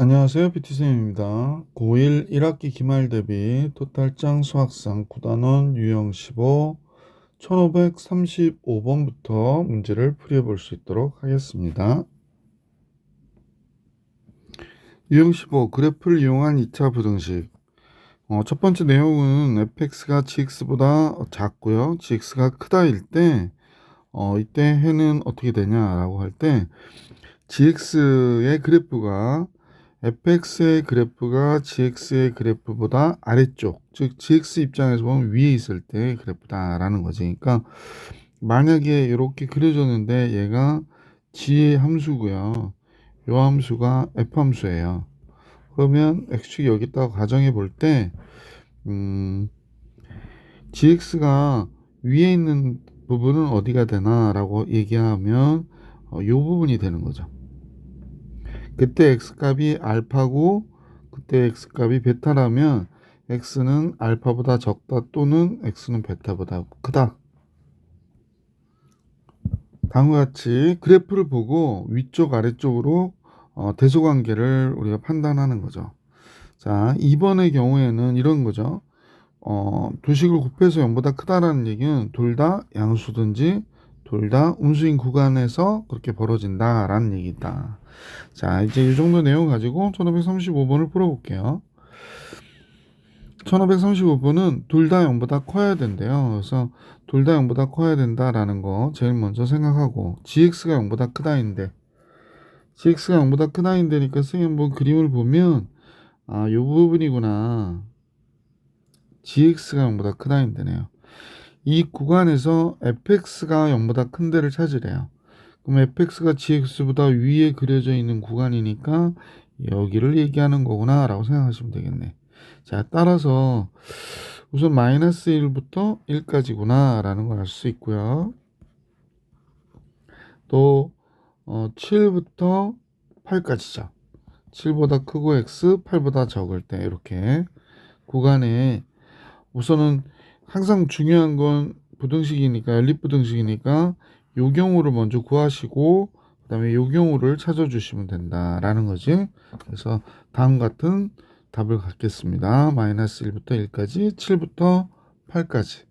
안녕하세요. PT쌤입니다. 고1 1학기 기말 대비 토탈장 수학상 9단원 유형 15 1535번부터 문제를 풀이해 볼 수 있도록 하겠습니다. 유형 15 그래프를 이용한 2차 부등식. 첫 번째 내용은 fx가 gx보다 작고요. gx가 크다일 때 이때 해는 어떻게 되냐라고 할 때 gx의 그래프가 fx의 그래프가 gx의 그래프보다 아래쪽, 즉 gx 입장에서 보면 위에 있을 때 그래프다라는 거지. 그러니까 만약에 이렇게 그려졌는데 얘가 g의 함수고요. 요 함수가 f 함수예요. 그러면 x축이 여기 있다고 가정해 볼 때 gx가 위에 있는 부분은 어디가 되나라고 얘기하면 요 부분이 되는 거죠. 그때 x값이 알파고 그때 x값이 베타라면 x는 알파보다 적다 또는 x는 베타보다 크다. 다음과 같이 그래프를 보고 위쪽 아래쪽으로 대소관계를 우리가 판단하는 거죠. 자, 2번의 경우에는 이런 거죠. 두 식을 곱해서 0보다 크다라는 얘기는 둘 다 양수든지 둘 다 음수인 구간에서 그렇게 벌어진다라는 얘기다. 자, 이제 이 정도 내용 가지고 1535번을 풀어볼게요. 1535번은 둘 다 0보다 커야 된대요. 그래서 둘 다 0보다 커야 된다라는 거 제일 먼저 생각하고 gx가 0보다 크다인데 gx가 0보다 크다인데니까 선생님 한번 그림을 보면 요 부분이구나. gx가 0보다 크다인데네요. 이 구간에서 fx가 0보다 큰 데를 찾으래요. 그럼 fx가 gx보다 위에 그려져 있는 구간이니까 여기를 얘기하는 거구나 라고 생각하시면 되겠네. 자, 따라서 우선 마이너스 1부터 1까지구나 라는 걸 알 수 있고요. 또 7부터 8까지죠. 7보다 크고 x, 8보다 적을 때 이렇게 구간에 우선은 항상 중요한 건 부등식이니까 연립부등식이니까 요 경우를 먼저 구하시고 그 다음에 요 경우를 찾아주시면 된다라는 거지. 그래서 다음 같은 답을 갖겠습니다. 마이너스 1부터 1까지 7부터 8까지.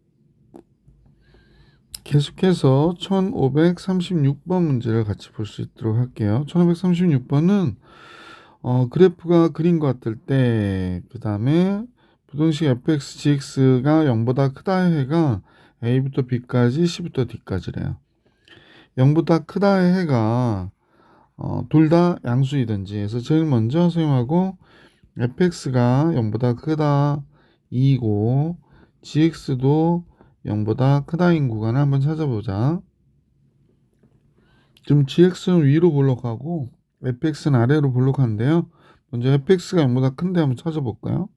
계속해서 1536번 문제를 같이 볼 수 있도록 할게요. 1536번은 그래프가 그린 것 같을 때 그 다음에 부등식 fx, gx가 0보다 크다 해가 a부터 b까지 c부터 d까지래요. 0보다 크다 해가 둘 다 양수이든지 해서 제일 먼저 사용하고 fx가 0보다 크다 2이고 gx도 0보다 크다인 구간을 한번 찾아보자. 지금 gx는 위로 볼록하고 fx는 아래로 볼록한데요. 먼저 fx가 0보다 큰데 한번 찾아볼까요?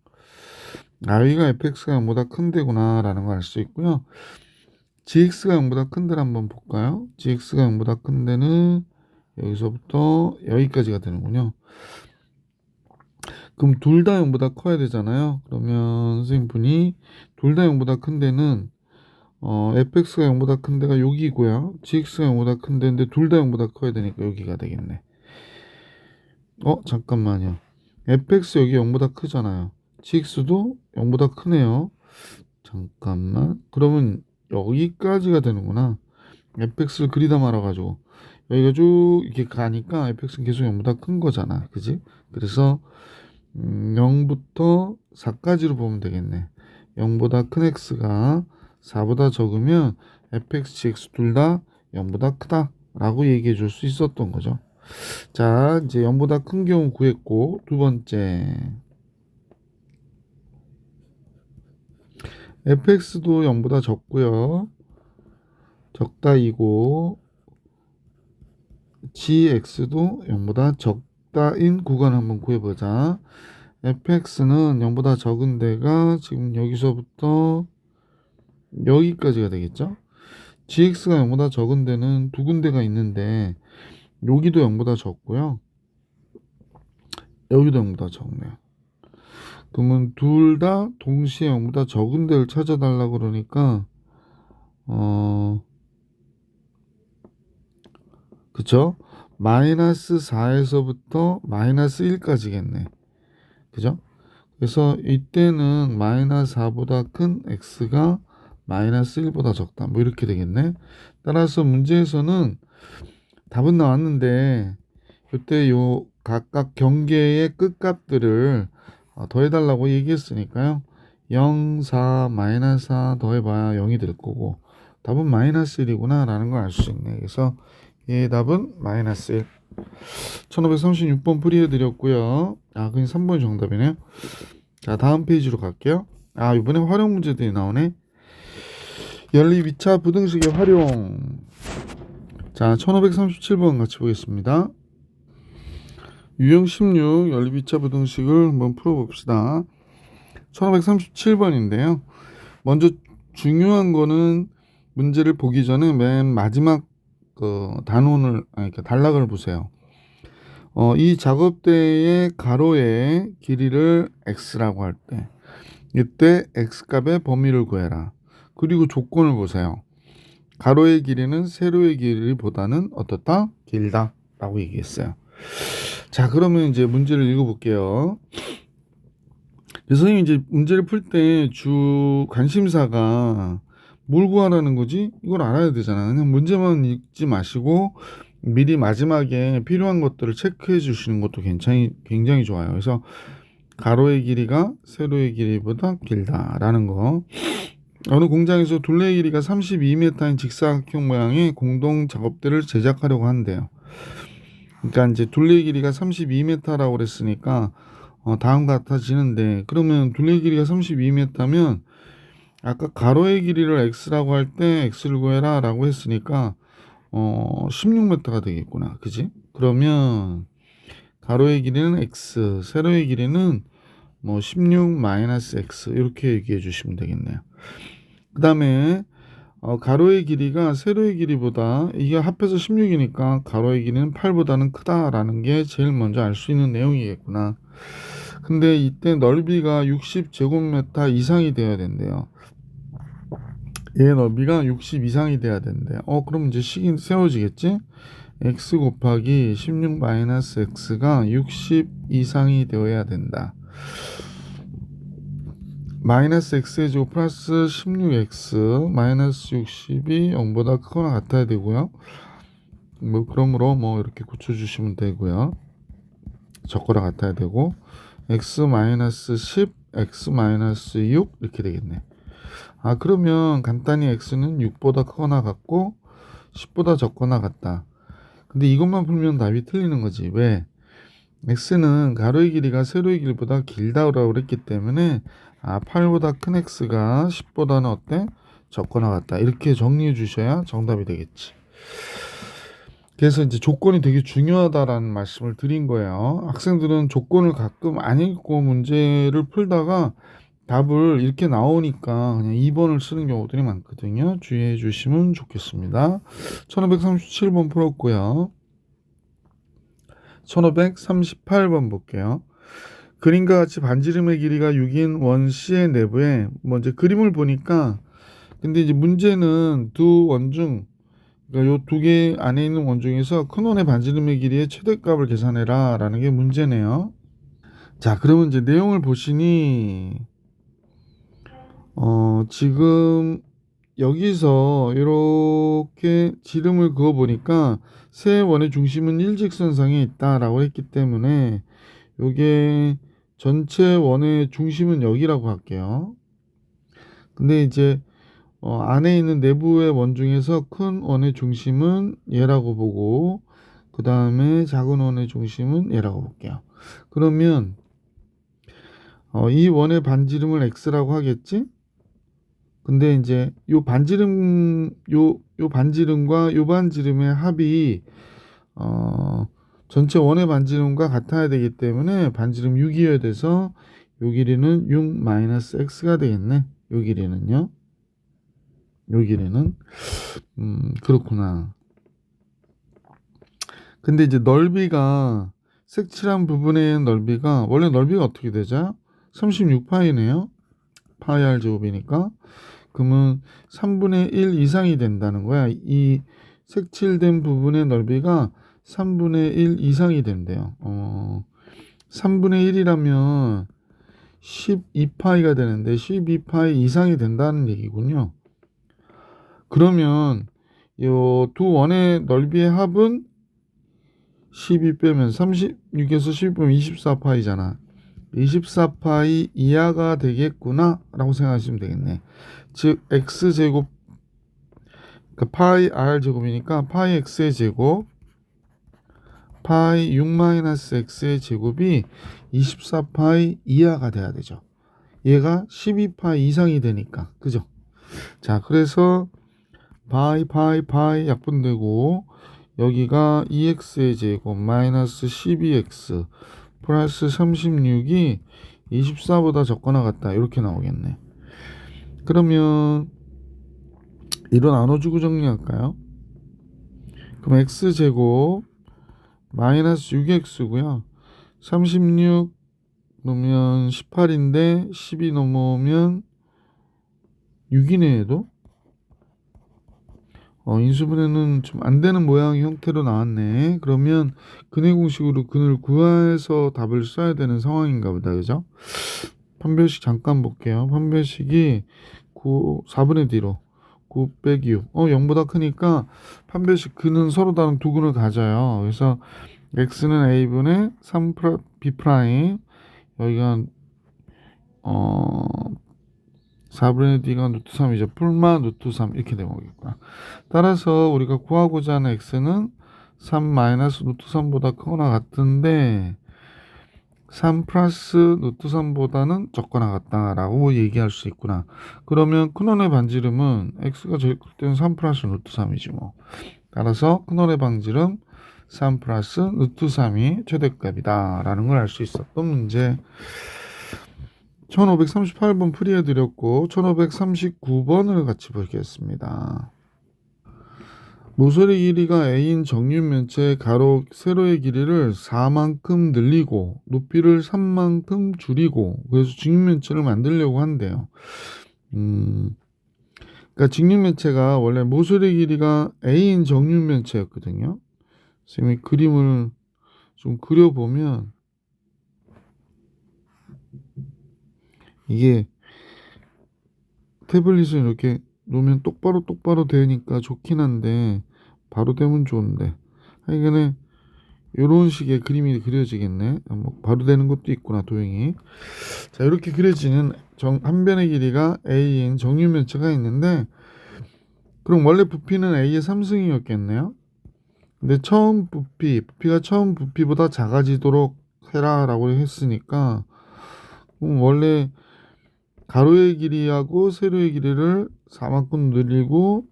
y가 fx가 0보다 큰 데구나 라는 걸 알 수 있고요. gx가 0보다 큰 데를 한번 볼까요? gx가 0보다 큰 데는 여기서부터 여기까지가 되는군요. 그럼 둘 다 0보다 커야 되잖아요. 그러면 선생님분이 둘 다 0보다 큰 데는 fx가 0보다 큰 데가 여기고요. gx가 0보다 큰 데인데 둘 다 0보다 커야 되니까 여기가 되겠네. 잠깐만요. fx 여기 0보다 크잖아요. gx도 0보다 크네요. 잠깐만. 그러면 여기까지가 되는구나. fx를 그리다 말아가지고 여기가 쭉 이렇게 가니까 fx는 계속 0보다 큰 거잖아. 그지? 그래서 0부터 4까지로 보면 되겠네. 0보다 큰 x가 4보다 적으면 fx, gx 둘 다 0보다 크다 라고 얘기해 줄 수 있었던 거죠. 자, 이제 0보다 큰 경우 구했고, 두 번째 fx도 0보다 적고요. 적다이고 gx도 0보다 적다인 구간 한번 구해보자. fx는 0보다 적은 데가 지금 여기서부터 여기까지가 되겠죠. gx가 0보다 적은 데는 두 군데가 있는데 여기도 0보다 적고요. 여기도 0보다 적네요. 그러면 둘 다 동시에 0보다 적은 데를 찾아달라고 그러니까 그쵸? 마이너스 4에서부터 마이너스 1까지겠네. 그죠? 그래서 이때는 마이너스 4보다 큰 x가 마이너스 1보다 적다. 뭐 이렇게 되겠네. 따라서 문제에서는 답은 나왔는데 이때 요 각각 경계의 끝값들을 더해달라고 얘기했으니까요. 0, 4, 마이너스 4 더해봐야 0이 될 거고 답은 마이너스 1이구나 라는 걸 알 수 있네. 그래서 얘의 답은 마이너스 1. 1536번 풀이해드렸고요. 그냥 3번이 정답이네요. 자, 다음 페이지로 갈게요. 이번에 활용 문제들이 나오네. 연립 2차 부등식의 활용. 자, 1537번 같이 보겠습니다. 유형 16 연립 2차 부등식을 한번 풀어봅시다. 1537번인데요. 먼저 중요한 거는 문제를 보기 전에 맨 마지막 단원을, 그러니까 단락을 보세요. 이 작업대의 가로의 길이를 x라고 할 때, 이때 x값의 범위를 구해라. 그리고 조건을 보세요. 가로의 길이는 세로의 길이보다는 어떻다? 길다 라고 얘기했어요. 자, 그러면 이제 문제를 읽어볼게요. 선생님이 이제 문제를 풀 때 주 관심사가 뭘 구하라는 거지? 이걸 알아야 되잖아. 그냥 문제만 읽지 마시고 미리 마지막에 필요한 것들을 체크해 주시는 것도 굉장히 좋아요. 그래서 가로의 길이가 세로의 길이보다 길다라는 거. 어느 공장에서 둘레의 길이가 32m인 직사각형 모양의 공동 작업대를 제작하려고 한대요. 그러니까 이제 둘레의 길이가 32m라고 그랬으니까 다음 같아지는데, 그러면 둘레의 길이가 32m면 아까 가로의 길이를 x라고 할 때 x를 구해라 라고 했으니까 16m가 되겠구나. 그지? 그러면 가로의 길이는 x, 세로의 길이는 뭐 16 마이너스 x 이렇게 얘기해 주시면 되겠네요. 그 다음에 가로의 길이가 세로의 길이보다, 이게 합해서 16이니까 가로의 길이는 8보다는 크다라는 게 제일 먼저 알 수 있는 내용이겠구나. 근데 이때 넓이가 60제곱미터 이상이 되어야 된대요. 얘 넓이가 60 이상이 돼야 된대. 그럼 이제 식이 세워지겠지? x 곱하기 16 마이너스 x가 60 이상이 되어야 된다. 마이너스 x의 제곱 플러스 16x 마이너스 60이 0보다 크거나 같아야 되고요. 뭐 그러므로 뭐 이렇게 고쳐주시면 되고요. 적거나 같아야 되고 x 마이너스 10, x 마이너스 6 이렇게 되겠네. 그러면 간단히 x는 6보다 크거나 같고 10보다 적거나 같다. 근데 이것만 풀면 답이 틀리는 거지. 왜? x는 가로의 길이가 세로의 길이보다 길다라고 그랬기 때문에 8보다 큰 x가 10보다는 어때? 적거나 같다. 이렇게 정리해 주셔야 정답이 되겠지. 그래서 이제 조건이 되게 중요하다라는 말씀을 드린 거예요. 학생들은 조건을 가끔 안 읽고 문제를 풀다가 답을 이렇게 나오니까 그냥 2번을 쓰는 경우들이 많거든요. 주의해 주시면 좋겠습니다. 1537번 풀었고요. 1538번 볼게요. 그림과 같이 반지름의 길이가 6인 원 C의 내부에 먼저 그림을 보니까, 근데 이제 문제는 두 원중, 그러니까 요 두 개 안에 있는 원중에서 큰 원의 반지름의 길이의 최대값을 계산해라 라는 게 문제네요. 자, 그러면 이제 내용을 보시니 지금 여기서 이렇게 지름을 그어 보니까 세 원의 중심은 일직선상에 있다라고 했기 때문에 요게 전체 원의 중심은 여기라고 할게요. 근데 이제 안에 있는 내부의 원 중에서 큰 원의 중심은 얘라고 보고 그 다음에 작은 원의 중심은 얘라고 볼게요. 그러면 이 원의 반지름을 x라고 하겠지? 근데 이제 요 반지름 요 반지름과 요 반지름의 합이 전체 원의 반지름과 같아야 되기 때문에 반지름 6이어야 돼서 요 길이는 6 마이너스 x가 되겠네. 요 길이는요. 요 길이는 그렇구나. 근데 이제 넓이가 색칠한 부분의 넓이가 원래 넓이가 어떻게 되죠? 36파이네요. 파이 r 제곱이니까. 그러면 3분의 1 이상이 된다는 거야. 이 색칠된 부분의 넓이가 3분의 1 이상이 된대요. 3분의 1이라면 12파이가 되는데 12파이 이상이 된다는 얘기군요. 그러면 요 두 원의 넓이의 합은 12 빼면 36에서 12 빼면 24파이잖아. 24파이 이하가 되겠구나 라고 생각하시면 되겠네. 즉 x제곱, 그러니까 파이 r제곱이니까 파이 x의 제곱 파이 6-x의 제곱이 24파이 이하가 돼야 되죠. 얘가 12파이 이상이 되니까, 그죠? 자, 그래서 파이 약분되고 여기가 2x의 제곱 마이너스 12x 플러스 36이 24보다 적거나 같다 이렇게 나오겠네. 그러면 이로 나눠주고 정리할까요? 그럼 x제곱 마이너스 6x고요 36 넣으면 18인데 12 넘어오면 6이네. 얘도 인수분해는 좀 안되는 모양의 형태로 나왔네. 그러면 근의 공식으로 근을 구해서 답을 써야 되는 상황인가 보다. 그죠? 판별식 잠깐 볼게요. 판별식이 4분의 D로 9 빼기 6 0보다 크니까 판별식 근은 서로 다른 두 근을 가져요. 그래서 x는 a분의 3 b 프라임, 여기가 4분의 D가 루트 3이죠. 풀마 루트 3 이렇게 되겠구나. 따라서 우리가 구하고자 하는 x는 3 마이너스 루트 3보다 크거나 같은데 3 플러스 루트 3보다는 적거나 같다라고 얘기할 수 있구나. 그러면 큰원의 반지름은 x가 제일 클 때는 3 플러스 루트 3이지 뭐. 따라서 큰원의 반지름 3 플러스 루트 3이 최대값이다 라는 걸 알 수 있었던 문제. 1538번 풀이해드렸고 1539번을 같이 보겠습니다. 모서리 길이가 a인 정육면체 가로 세로의 길이를 4만큼 늘리고 높이를 3만큼 줄이고 그래서 직육면체를 만들려고 한대요. 그러니까 직육면체가 원래 모서리 길이가 a인 정육면체였거든요. 선생님이 그림을 좀 그려보면 이게 태블릿을 이렇게 놓으면 똑바로 되니까 좋긴 한데 바로 되면 좋은데 하여간에 이런 식의 그림이 그려지겠네. 뭐 바로 되는 것도 있구나 도형이. 자, 이렇게 그려지는 한 변의 길이가 a인 정육면체가 있는데 그럼 원래 부피는 a의 3승이었겠네요. 근데 처음 부피가 처음 부피보다 작아지도록 해라 라고 했으니까 원래 가로의 길이하고 세로의 길이를 4만큼 늘리고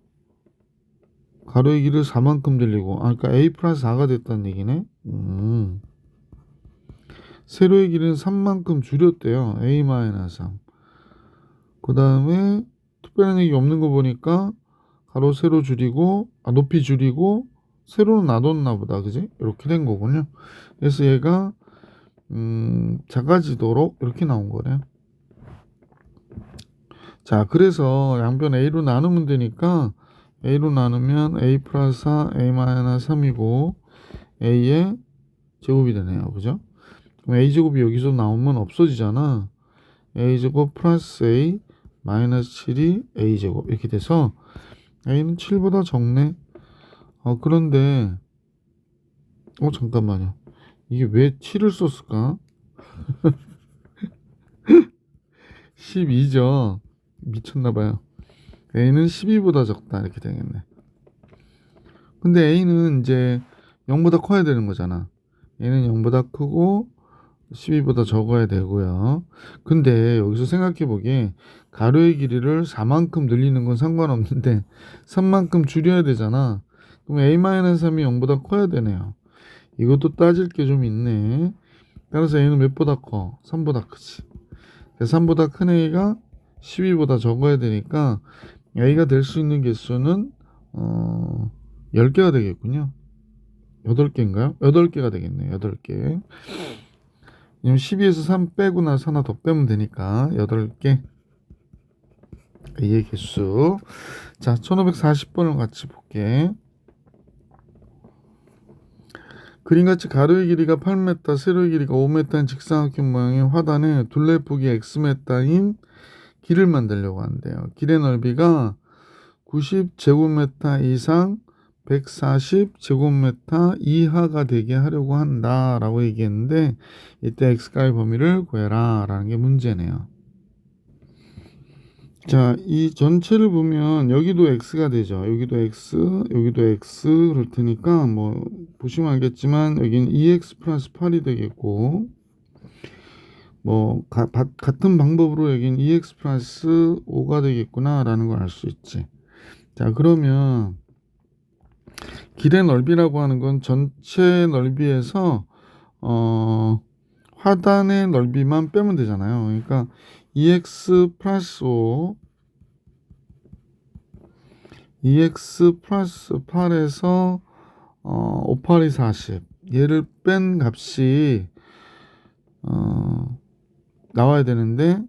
가로의 길이를 4만큼 늘리고 그러니까 a 플러스 4가 됐다는 얘기네. 세로의 길이는 3만큼 줄였대요. a 마이너스 3. 그 다음에 특별한 얘기 없는 거 보니까 가로 세로 줄이고 높이 줄이고 세로는 놔뒀나 보다. 그지? 이렇게 된 거군요. 그래서 얘가 작아지도록 이렇게 나온 거네요. 자, 그래서 양변 a로 나누면 되니까 a로 나누면 a 플러스 4 a 마이너스 3이고 a의 제곱이 되네요. 그죠? 그럼 a제곱이 여기서 나오면 없어지잖아. a제곱 플러스 a 마이너스 7이 a제곱 이렇게 돼서 a는 7보다 적네. 그런데 잠깐만요. 이게 왜 7을 썼을까? 12죠. 미쳤나봐요. a는 12보다 적다 이렇게 되겠네. 근데 a는 이제 0보다 커야 되는 거잖아. a는 0보다 크고 12보다 적어야 되고요. 근데 여기서 생각해 보기에 가로의 길이를 4만큼 늘리는 건 상관없는데 3만큼 줄여야 되잖아. 그럼 a-3이 0보다 커야 되네요. 이것도 따질 게 좀 있네. 따라서 a는 몇보다 커? 3보다 크지. 3보다 큰 a가 12보다 적어야 되니까 a가 될 수 있는 개수는 10개가 되겠군요. 8개인가요? 8개가 되겠네요. 8개. 12에서 3 빼고 나서 하나 더 빼면 되니까 8개. A의 개수. 자, 1540번을 같이 볼게. 그림같이 가로의 길이가 8m, 세로의 길이가 5m인 직사각형 모양의 화단에 둘레 폭이 xm인 길을 만들려고 하는데요. 길의 넓이가 90제곱미터 이상 140제곱미터 이하가 되게 하려고 한다라고 얘기했는데, 이때 x가의 범위를 구해라 라는 게 문제네요. 자, 이 전체를 보면 여기도 x가 되죠. 여기도 x, 여기도 x 그럴 테니까 뭐 보시면 알겠지만 여기는 2x 플러스 8이 되겠고, 뭐 같은 방법으로 여기는 2x 플러스 5가 되겠구나 라는 걸 알 수 있지. 자, 그러면 길의 넓이라고 하는 건 전체 넓이에서 화단의 넓이만 빼면 되잖아요. 그러니까 2x 플러스 5, 2x 플러스 8에서 5, 8이 40. 얘를 뺀 값이 나와야 되는데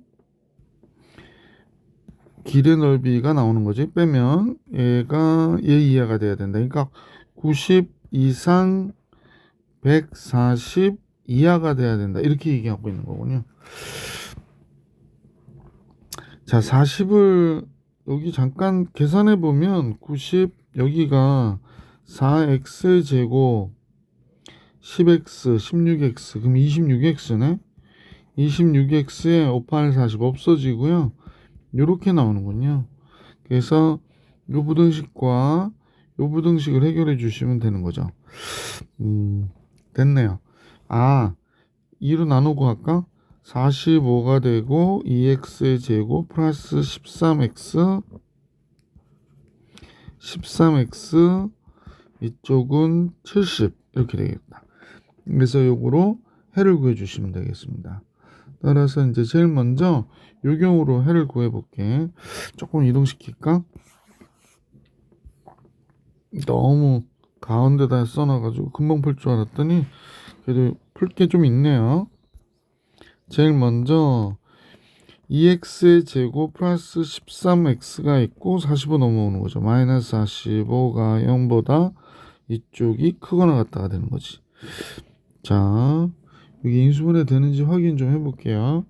길의 넓이가 나오는 거지. 빼면 얘가 얘 이하가 돼야 된다. 그러니까 90 이상 140 이하가 돼야 된다. 이렇게 얘기하고 있는 거군요. 자, 40을 여기 잠깐 계산해 보면 90 여기가 4x 제곱 10x 16x 그럼 26x네. 26x에 5, 8, 40 없어지고요. 이렇게 나오는군요. 그래서 요 부등식과 요 부등식을 해결해 주시면 되는 거죠. 됐네요. 2로 나누고 할까? 45가 되고 2x의 제곱 플러스 13x 이쪽은 70 이렇게 되겠다. 그래서 요거로 해를 구해 주시면 되겠습니다. 따라서 이제 제일 먼저 요경으로 해를 구해 볼게. 조금 이동시킬까? 너무 가운데다 써놔가지고 금방 풀 줄 알았더니 그래도 풀 게 좀 있네요. 제일 먼저 2x의 제곱 플러스 13x가 있고 45 넘어오는 거죠. 마이너스 45가 0보다 이쪽이 크거나 같다가 되는 거지. 자, 여기 인수분해 되는지 확인 좀 해볼게요.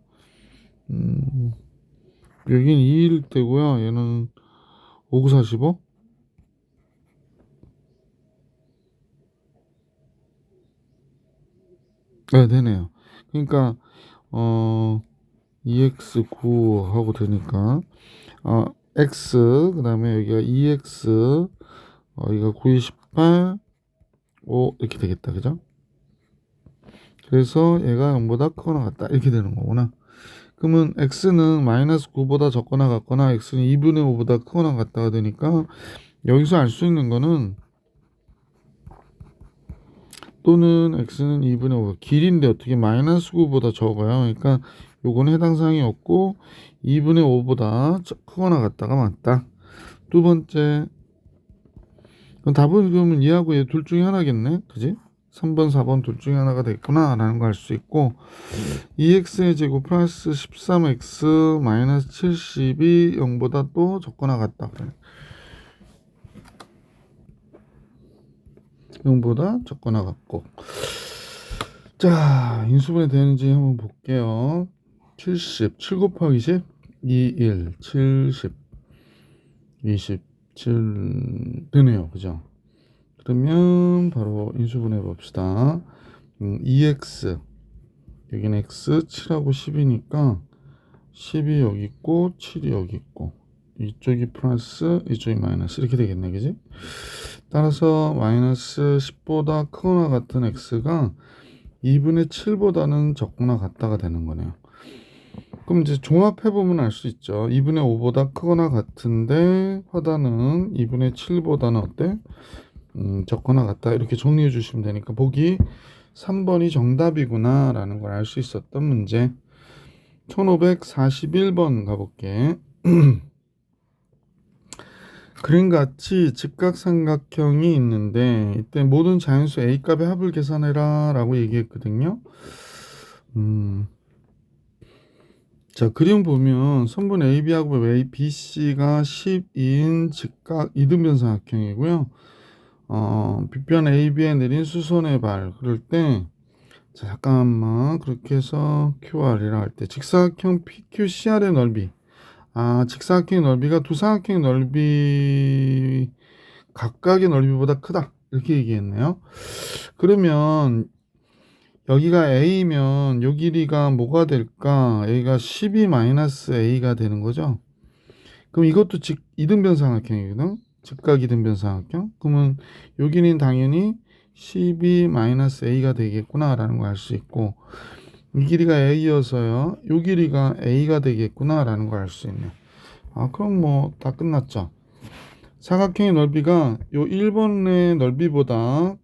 여긴 2일 때고요. 얘는 5, 9, 45. 네, 되네요. 그러니까 2x9 하고 되니까 x 그 다음에 여기가 2x 여기가 9, 18 5 이렇게 되겠다. 그죠? 그래서 얘가 0보다 크거나 같다 이렇게 되는 거구나. 그러면 x는 마이너스 9보다 적거나 같거나 x는 2분의 5보다 크거나 같다가 되니까 여기서 알 수 있는 거는 또는 x는 2분의 5 길인데 어떻게 마이너스 9보다 적어요. 그러니까 요거는 해당 사항이 없고 2분의 5보다 크거나 같다가 맞다. 두 번째, 그럼 답은 그러면 얘하고 얘 둘 중에 하나겠네. 그지? 3번 4번 둘 중에 하나가 됐구나 라는 걸 알 수 있고 2x의 제곱 플러스 13x 마이너스 70이 0보다 또 적거나 같다. 0보다 적거나 같고, 자, 인수분해 되는지 한번 볼게요. 70, 7 곱하기 10, 2, 1, 70, 27 되네요. 그죠? 그러면 바로 인수분해 봅시다. 2x 여기는 x 7하고 10이니까 10이 여기 있고 7이 여기 있고 이쪽이 플러스 이쪽이 마이너스 이렇게 되겠네. 그지? 따라서 마이너스 10보다 크거나 같은 x가 2분의 7보다는 적거나 같다가 되는 거네요. 그럼 이제 종합해보면 알 수 있죠. 2분의 5보다 크거나 같은데 화단은 2분의 7보다는 어때? 적거나 같다. 이렇게 정리해 주시면 되니까 보기 3번이 정답이구나 라는 걸 알 수 있었던 문제. 1541번 가볼게. 그림같이 직각삼각형이 있는데 이때 모든 자연수 A값의 합을 계산해라 라고 얘기했거든요. 자, 그림 보면 선분 AB하고 ABC가 12인 직각 이등변 삼각형이고요. 빗변 AB에 내린 수선의 발 그럴 때 자, 잠깐만 그렇게 해서 QR이라 할 때 직사각형 PQCR의 넓이 직사각형의 넓이가 두 사각형의 넓이 각각의 넓이보다 크다 이렇게 얘기했네요. 그러면 여기가 A면 요 길이가 뭐가 될까? 여기가 12-A가 되는 거죠. 그럼 이것도 이등변 삼각형이거든. 직각 이등변 삼각형. 그러면 요 길이는 당연히 12-A가 되겠구나라는 걸 알 수 있고 이 길이가 A여서요. 요 길이가 A가 되겠구나라는 걸 알 수 있네. 그럼 뭐 다 끝났죠. 사각형의 넓이가 요 1번의 넓이보다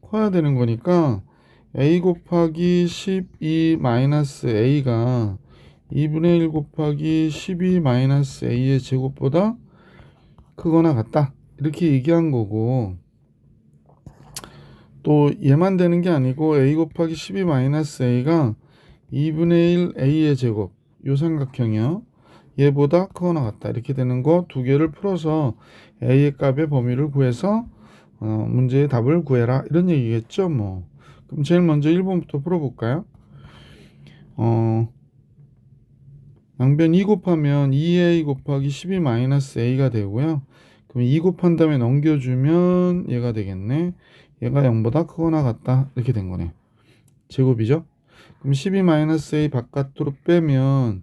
커야 되는 거니까 A 곱하기 12-A가 2분의 1 곱하기 12-A의 제곱보다 크거나 같다 이렇게 얘기한 거고 또 얘만 되는 게 아니고 A 곱하기 12-A가 2분의 1 A의 제곱 요 삼각형이요 얘보다 크거나 같다 이렇게 되는 거 두 개를 풀어서 A의 값의 범위를 구해서 문제의 답을 구해라 이런 얘기겠죠 뭐. 그럼 제일 먼저 1번부터 풀어볼까요? 양변 2 곱하면 2A 곱하기 12-A가 되고요. 그럼 2 곱한 다음에 넘겨주면 얘가 되겠네. 얘가 0보다 크거나 같다. 이렇게 된 거네. 제곱이죠. 그럼 12-A 바깥으로 빼면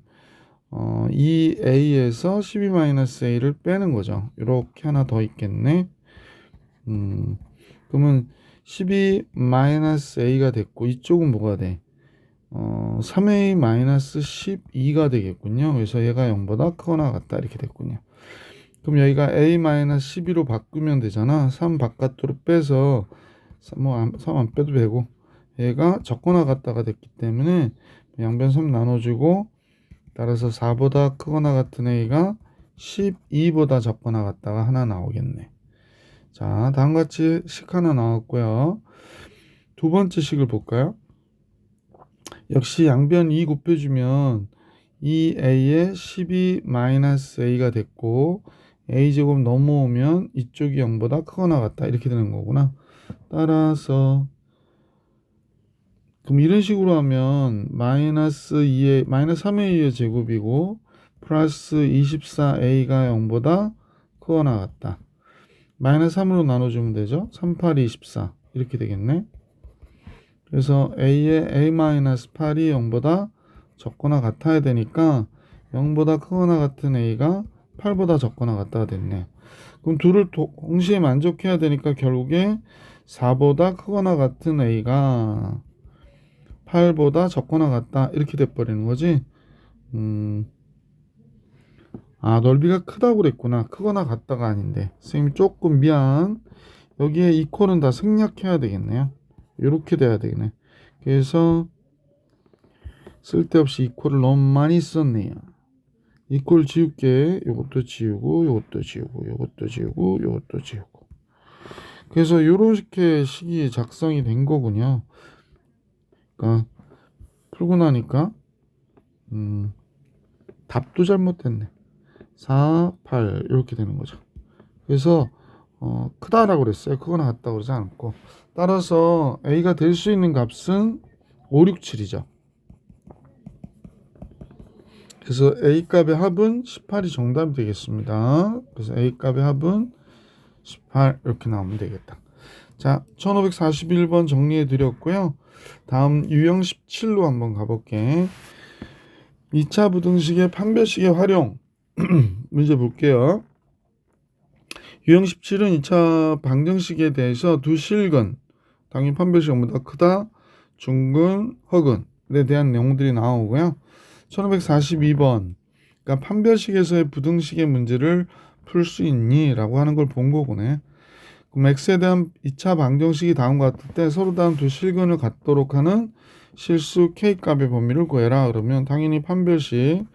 2A에서 12-A를 빼는 거죠. 이렇게 하나 더 있겠네. 그러면 12-A가 됐고 이쪽은 뭐가 돼? 3A-12가 되겠군요. 그래서 얘가 0보다 크거나 같다 이렇게 됐군요. 그럼 여기가 A-12로 바꾸면 되잖아. 3 바깥으로 빼서 3 안 빼도 되고 얘가 적거나 같다가 됐기 때문에 양변 3 나눠주고 따라서 4보다 크거나 같은 A가 12보다 적거나 같다가 하나 나오겠네. 자, 다음같이 식 하나 나왔고요. 두 번째 식을 볼까요? 역시 양변 2 곱해주면 2a에 12-a가 됐고 a제곱 넘어오면 이쪽이 0보다 크거나 같다 이렇게 되는 거구나. 따라서 그럼 이런 식으로 하면 -3a 의 제곱이고 플러스 24a가 0보다 크거나 같다. -3으로 나눠주면 되죠. 3, 8, 24 이렇게 되겠네. 그래서 a의 a-8이 0보다 적거나 같아야 되니까 0보다 크거나 같은 a가 8보다 적거나 같다가 됐네. 그럼 둘을 동시에 만족해야 되니까 결국에 4보다 크거나 같은 a가 8보다 적거나 같다 이렇게 돼버리는 거지. 넓이가 크다고 그랬구나. 크거나 같다가 아닌데 선생님 조금 미안. 여기에 이퀄은 다 생략해야 되겠네요. 이렇게 돼야 되겠네. 그래서 쓸데없이 이퀄을 너무 많이 썼네요. 이퀄 지울게. 요것도 지우고 요것도 지우고 요것도 지우고 요것도 지우고. 그래서 요렇게 식이 작성이 된 거군요. 그러니까 풀고 나니까 답도 잘못됐네. 4, 8 이렇게 되는 거죠. 그래서 크다라고 그랬어요. 크거나 같다고 그러지 않고. 따라서 A가 될 수 있는 값은 5, 6, 7이죠. 그래서 A 값의 합은 18이 정답이 되겠습니다. 그래서 A 값의 합은 18 이렇게 나오면 되겠다. 자, 1541번 정리해 드렸고요. 다음 유형 17로 한번 가볼게. 2차 부등식의 판별식의 활용 문제 볼게요. 유형 17은 2차 방정식에 대해서 두 실근, 당연히 판별식 0보다 크다, 중근, 허근에 대한 내용들이 나오고요. 1542번, 그러니까 판별식에서의 부등식의 문제를 풀 수 있니? 라고 하는 걸 본 거구네. 그럼 x에 대한 2차 방정식이 다음과 같을 때 서로 다른 두 실근을 갖도록 하는 실수 k값의 범위를 구해라. 그러면 당연히 판별식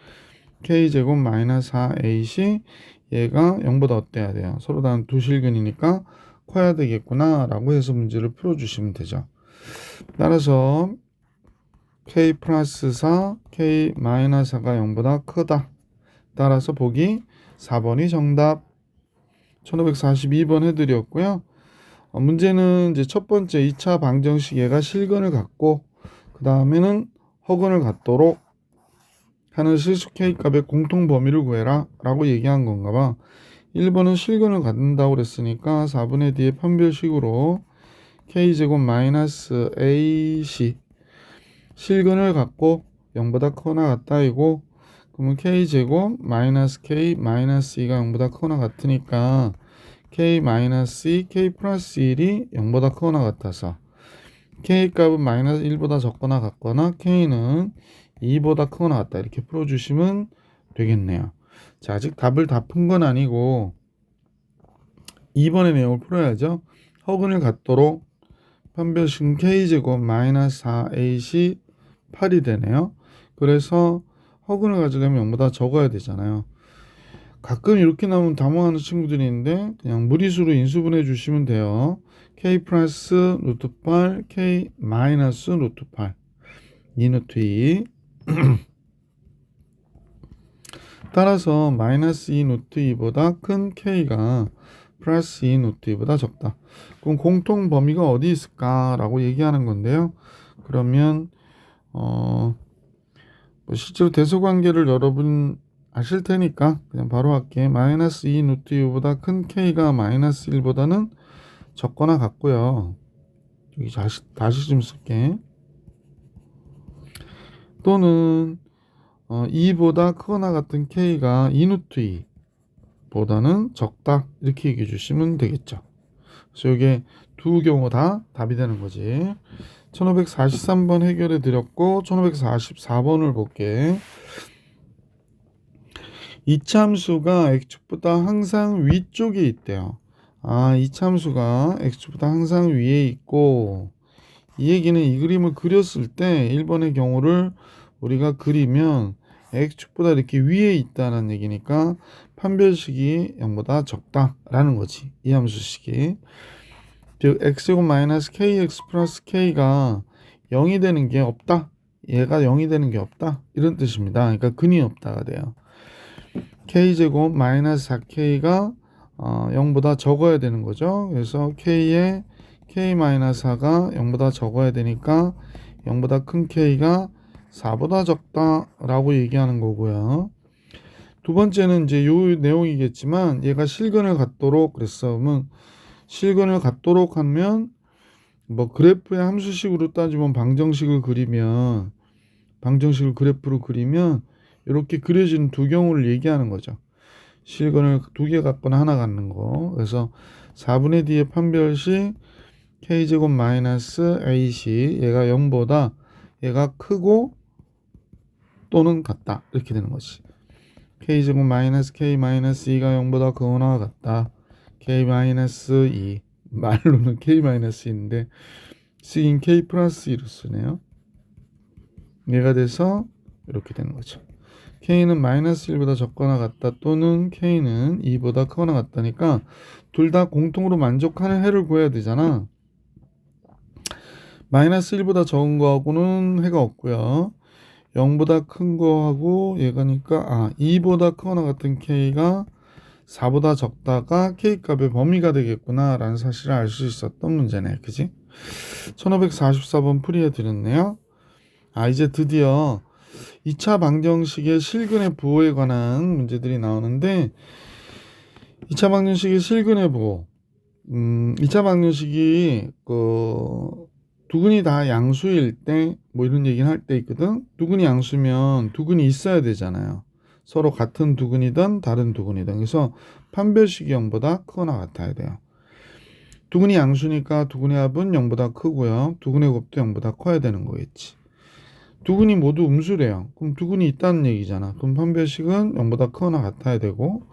k제곱 마이너스 4ac 얘가 0보다 어때야 돼요? 서로 다른 두 실근이니까 커야 되겠구나 라고 해서 문제를 풀어주시면 되죠. 따라서 k 플러스 4, k 마이너스 4가 0보다 크다. 따라서 보기 4번이 정답. 1542번 해드렸고요. 문제는 이제 첫 번째 2차 방정식 얘가 실근을 갖고 그 다음에는 허근을 갖도록 하는 실수 K 값의 공통 범위를 구해라 라고 얘기한 건가 봐. 1번은 실근을 갖는다고 그랬으니까 4분의 D의 판별식으로 K제곱 마이너스 AC 실근을 갖고 0보다 크거나 같다이고, 그러면 K제곱 마이너스 K 마이너스 2가 0보다 크거나 같으니까 K 마이너스 2, K 플러스 1이 0보다 크거나 같아서 K 값은 마이너스 1보다 적거나 같거나 K는 2보다 크거나 같다, 이렇게 풀어주시면 되겠네요. 자, 아직 답을 다 푼 건 아니고 2번의 내용을 풀어야죠. 허근을 갖도록 판별식은 K제곱 마이너스 4AC 8이 되네요. 그래서 허근을 가져가면 0보다 적어야 되잖아요. 가끔 이렇게 나오면 당황하는 친구들이 있는데 그냥 무리수로 인수분해 주시면 돼요. K 플러스 루트 8, K 마이너스 루트 8, 2 루트 2. 따라서 마이너스 2 루트 2보다 큰 K가 플러스 2 루트 2보다 적다. 그럼 공통 범위가 어디 있을까라고 얘기하는 건데요. 그러면 뭐 실제로 대소관계를 여러분 아실 테니까 그냥 바로 할게. 마이너스 2 루트 2보다 큰 K가 마이너스 1보다는 적거나 같고요. 여기 다시 좀 쓸게. 또는 2보다 크거나 같은 K가 2 루트 2보다는 적다, 이렇게 얘기해 주시면 되겠죠. 그래서 이게 두 경우 다 답이 되는 거지. 1543번 해결해 드렸고 1544번을 볼게. 이참수가 x축보다 항상 위쪽에 있대요. 이참수가 x축보다 항상 위에 있고, 이 얘기는 이 그림을 그렸을 때 1번의 경우를 우리가 그리면 x축보다 이렇게 위에 있다는 얘기니까 판별식이 0보다 적다라는 거지. 이 함수식이. 즉 x제곱 마이너스 kx 플러스 k가 0이 되는 게 없다, 얘가 0이 되는 게 없다, 이런 뜻입니다. 그러니까 근이 없다가 돼요. k제곱 마이너스 4k가 0보다 적어야 되는 거죠. 그래서 k의 k 마이너스 4가 0보다 적어야 되니까 0보다 큰 k가 4보다 적다라고 얘기하는 거고요. 두 번째는 이제 요 내용이겠지만 얘가 실근을 갖도록 그랬어. 그러면 실근을 갖도록 하면 뭐 그래프의 함수식으로 따지면 방정식을 그래프로 그리면 이렇게 그려지는 두 경우를 얘기하는 거죠. 실근을 두 개 갖거나 하나 갖는 거. 그래서 4분의 D의 판별식 K제곱 마이너스 AC 얘가 0보다 얘가 크고 또는 같다, 이렇게 되는 거지. K제곱 마이너스 K 마이너스 2가 0보다 크거나 같다. K 마이너스 2, 말로는 K 마이너스 2인데 C인 K 플러스 2로 쓰네요. 얘가 돼서 이렇게 되는 거죠. K는 마이너스 1보다 적거나 같다 또는 K는 2보다 크거나 같다니까 둘 다 공통으로 만족하는 해를 구해야 되잖아. 마이너스 1보다 적은 거하고는 해가 없고요. 0보다 큰 거하고 얘가니까 2보다 크거나 같은 K가 4보다 적다가 K 값의 범위가 되겠구나 라는 사실을 알 수 있었던 문제네. 그지? 1544번 풀이해 드렸네요. 이제 드디어 2차 방정식의 실근의 부호에 관한 문제들이 나오는데 2차 방정식의 실근의 부호 2차 방정식이 두근이 다 양수일 때 뭐 이런 얘기는 할 때 있거든. 두근이 양수면 두근이 있어야 되잖아요. 서로 같은 두근이든 다른 두근이든. 그래서 판별식이 0보다 크거나 같아야 돼요. 두근이 양수니까 두근의 합은 0보다 크고요. 두근의 곱도 0보다 커야 되는 거겠지. 두근이 모두 음수래요. 그럼 두근이 있다는 얘기잖아. 그럼 판별식은 0보다 크거나 같아야 되고,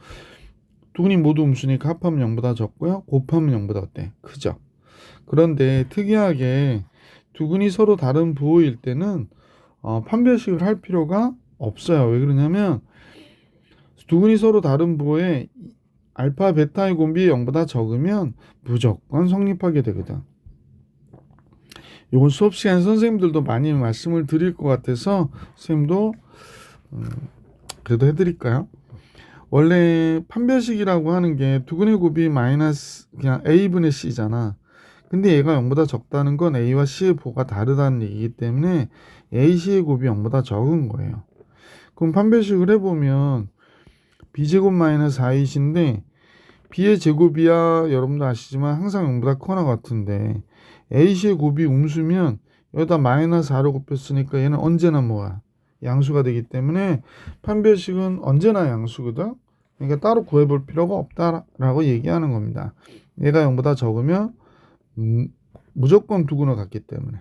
두근이 모두 음수니까 합하면 0보다 적고요. 곱하면 0보다 어때? 크죠. 그런데 특이하게 두근이 서로 다른 부호일 때는 판별식을 할 필요가 없어요. 왜 그러냐면 두근이 서로 다른 부호에 알파, 베타의 곱이 0보다 적으면 무조건 성립하게 되거든. 이건 수업 시간 선생님들도 많이 말씀을 드릴 것 같아서 선생님도 그래도 해드릴까요? 원래 판별식이라고 하는 게 두근의 곱이 마이너스 그냥 a분의 c잖아. 근데 얘가 0보다 적다는 건 A와 C의 보가 다르다는 얘기이기 때문에 AC의 곱이 0보다 적은 거예요. 그럼 판별식을 해보면 B제곱 마이너스 4A인데 B의 제곱이야 여러분도 아시지만 항상 0보다 크거나 같은데 AC의 곱이 음수면 여기다 마이너스 4로 곱했으니까 얘는 언제나 뭐야? 양수가 되기 때문에 판별식은 언제나 양수거든. 그러니까 따로 구해볼 필요가 없다라고 얘기하는 겁니다. 얘가 0보다 적으면 무조건 두근을 갖기 때문에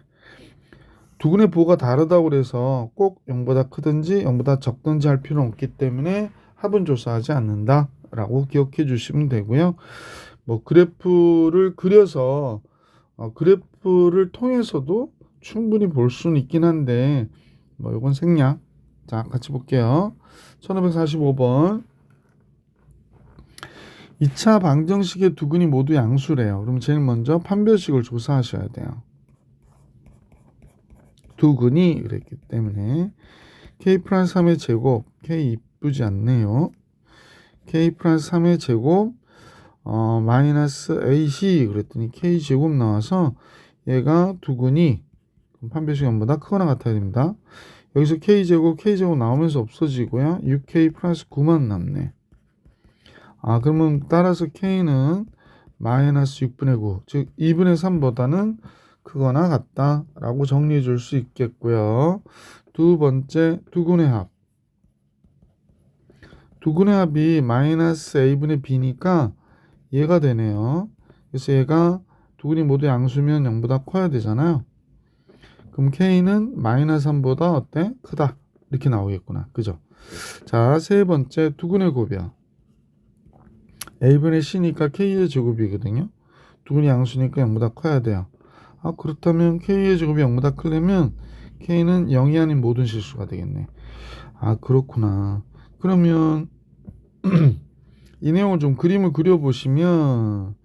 두근의 보가 다르다고 그래서 꼭 0보다 크든지 0보다 적든지 할 필요는 없기 때문에 합은 조사하지 않는다 라고 기억해 주시면 되고요. 뭐 그래프를 그려서 그래프를 통해서도 충분히 볼 수는 있긴 한데 뭐 이건 생략. 자, 같이 볼게요. 1545번 2차 방정식의 두근이 모두 양수래요. 그럼 제일 먼저 판별식을 조사하셔야 돼요. 두근이 그랬기 때문에 k 플러스 3의 제곱, k 이쁘지 않네요. k 플러스 3의 제곱 마이너스 ac 그랬더니 k 제곱 나와서 얘가 두근이 판별식 0보다 크거나 같아야 됩니다. 여기서 k 제곱 나오면서 없어지고요. 6k 플러스 9만 남네. 그러면 따라서 k는 마이너스 6분의 9, 즉 2분의 3보다는 크거나 같다 라고 정리해 줄 수 있겠고요. 두 번째 두근의 합. 두근의 합이 마이너스 a분의 b니까 얘가 되네요. 그래서 얘가 두근이 모두 양수면 0보다 커야 되잖아요. 그럼 k는 마이너스 3보다 어때? 크다. 이렇게 나오겠구나. 그죠? 자, 세 번째 두근의 곱이야. a분의 c니까 k의 제곱이거든요. 두근이 양수니까 0보다 커야 돼요. 그렇다면 k의 제곱이 0보다 크려면 k는 0이 아닌 모든 실수가 되겠네. 그렇구나. 그러면 이 내용을 좀 그림을 그려보시면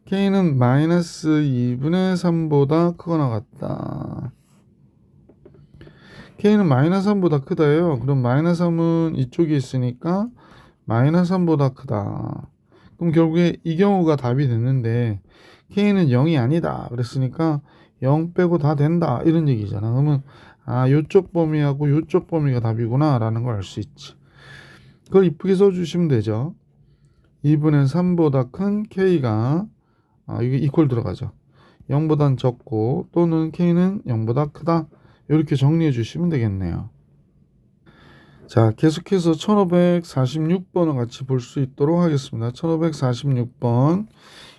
k는 마이너스 2분의 3보다 크거나 같다. k는 마이너스 3보다 크다예요. 그럼 마이너스 3은 이쪽에 있으니까 마이너스 3보다 크다. 그럼 결국에 이 경우가 답이 됐는데 k는 0이 아니다 그랬으니까 0 빼고 다 된다 이런 얘기잖아. 그러면 요쪽 범위하고 요쪽 범위가 답이구나 라는 걸 알 수 있지. 그걸 이쁘게 써주시면 되죠. 2분의 3보다 큰 k가 이게 이퀄 들어가죠. 0보단 적고 또는 k는 0보다 크다 이렇게 정리해 주시면 되겠네요. 자, 계속해서 1546번을 같이 볼 수 있도록 하겠습니다. 1546번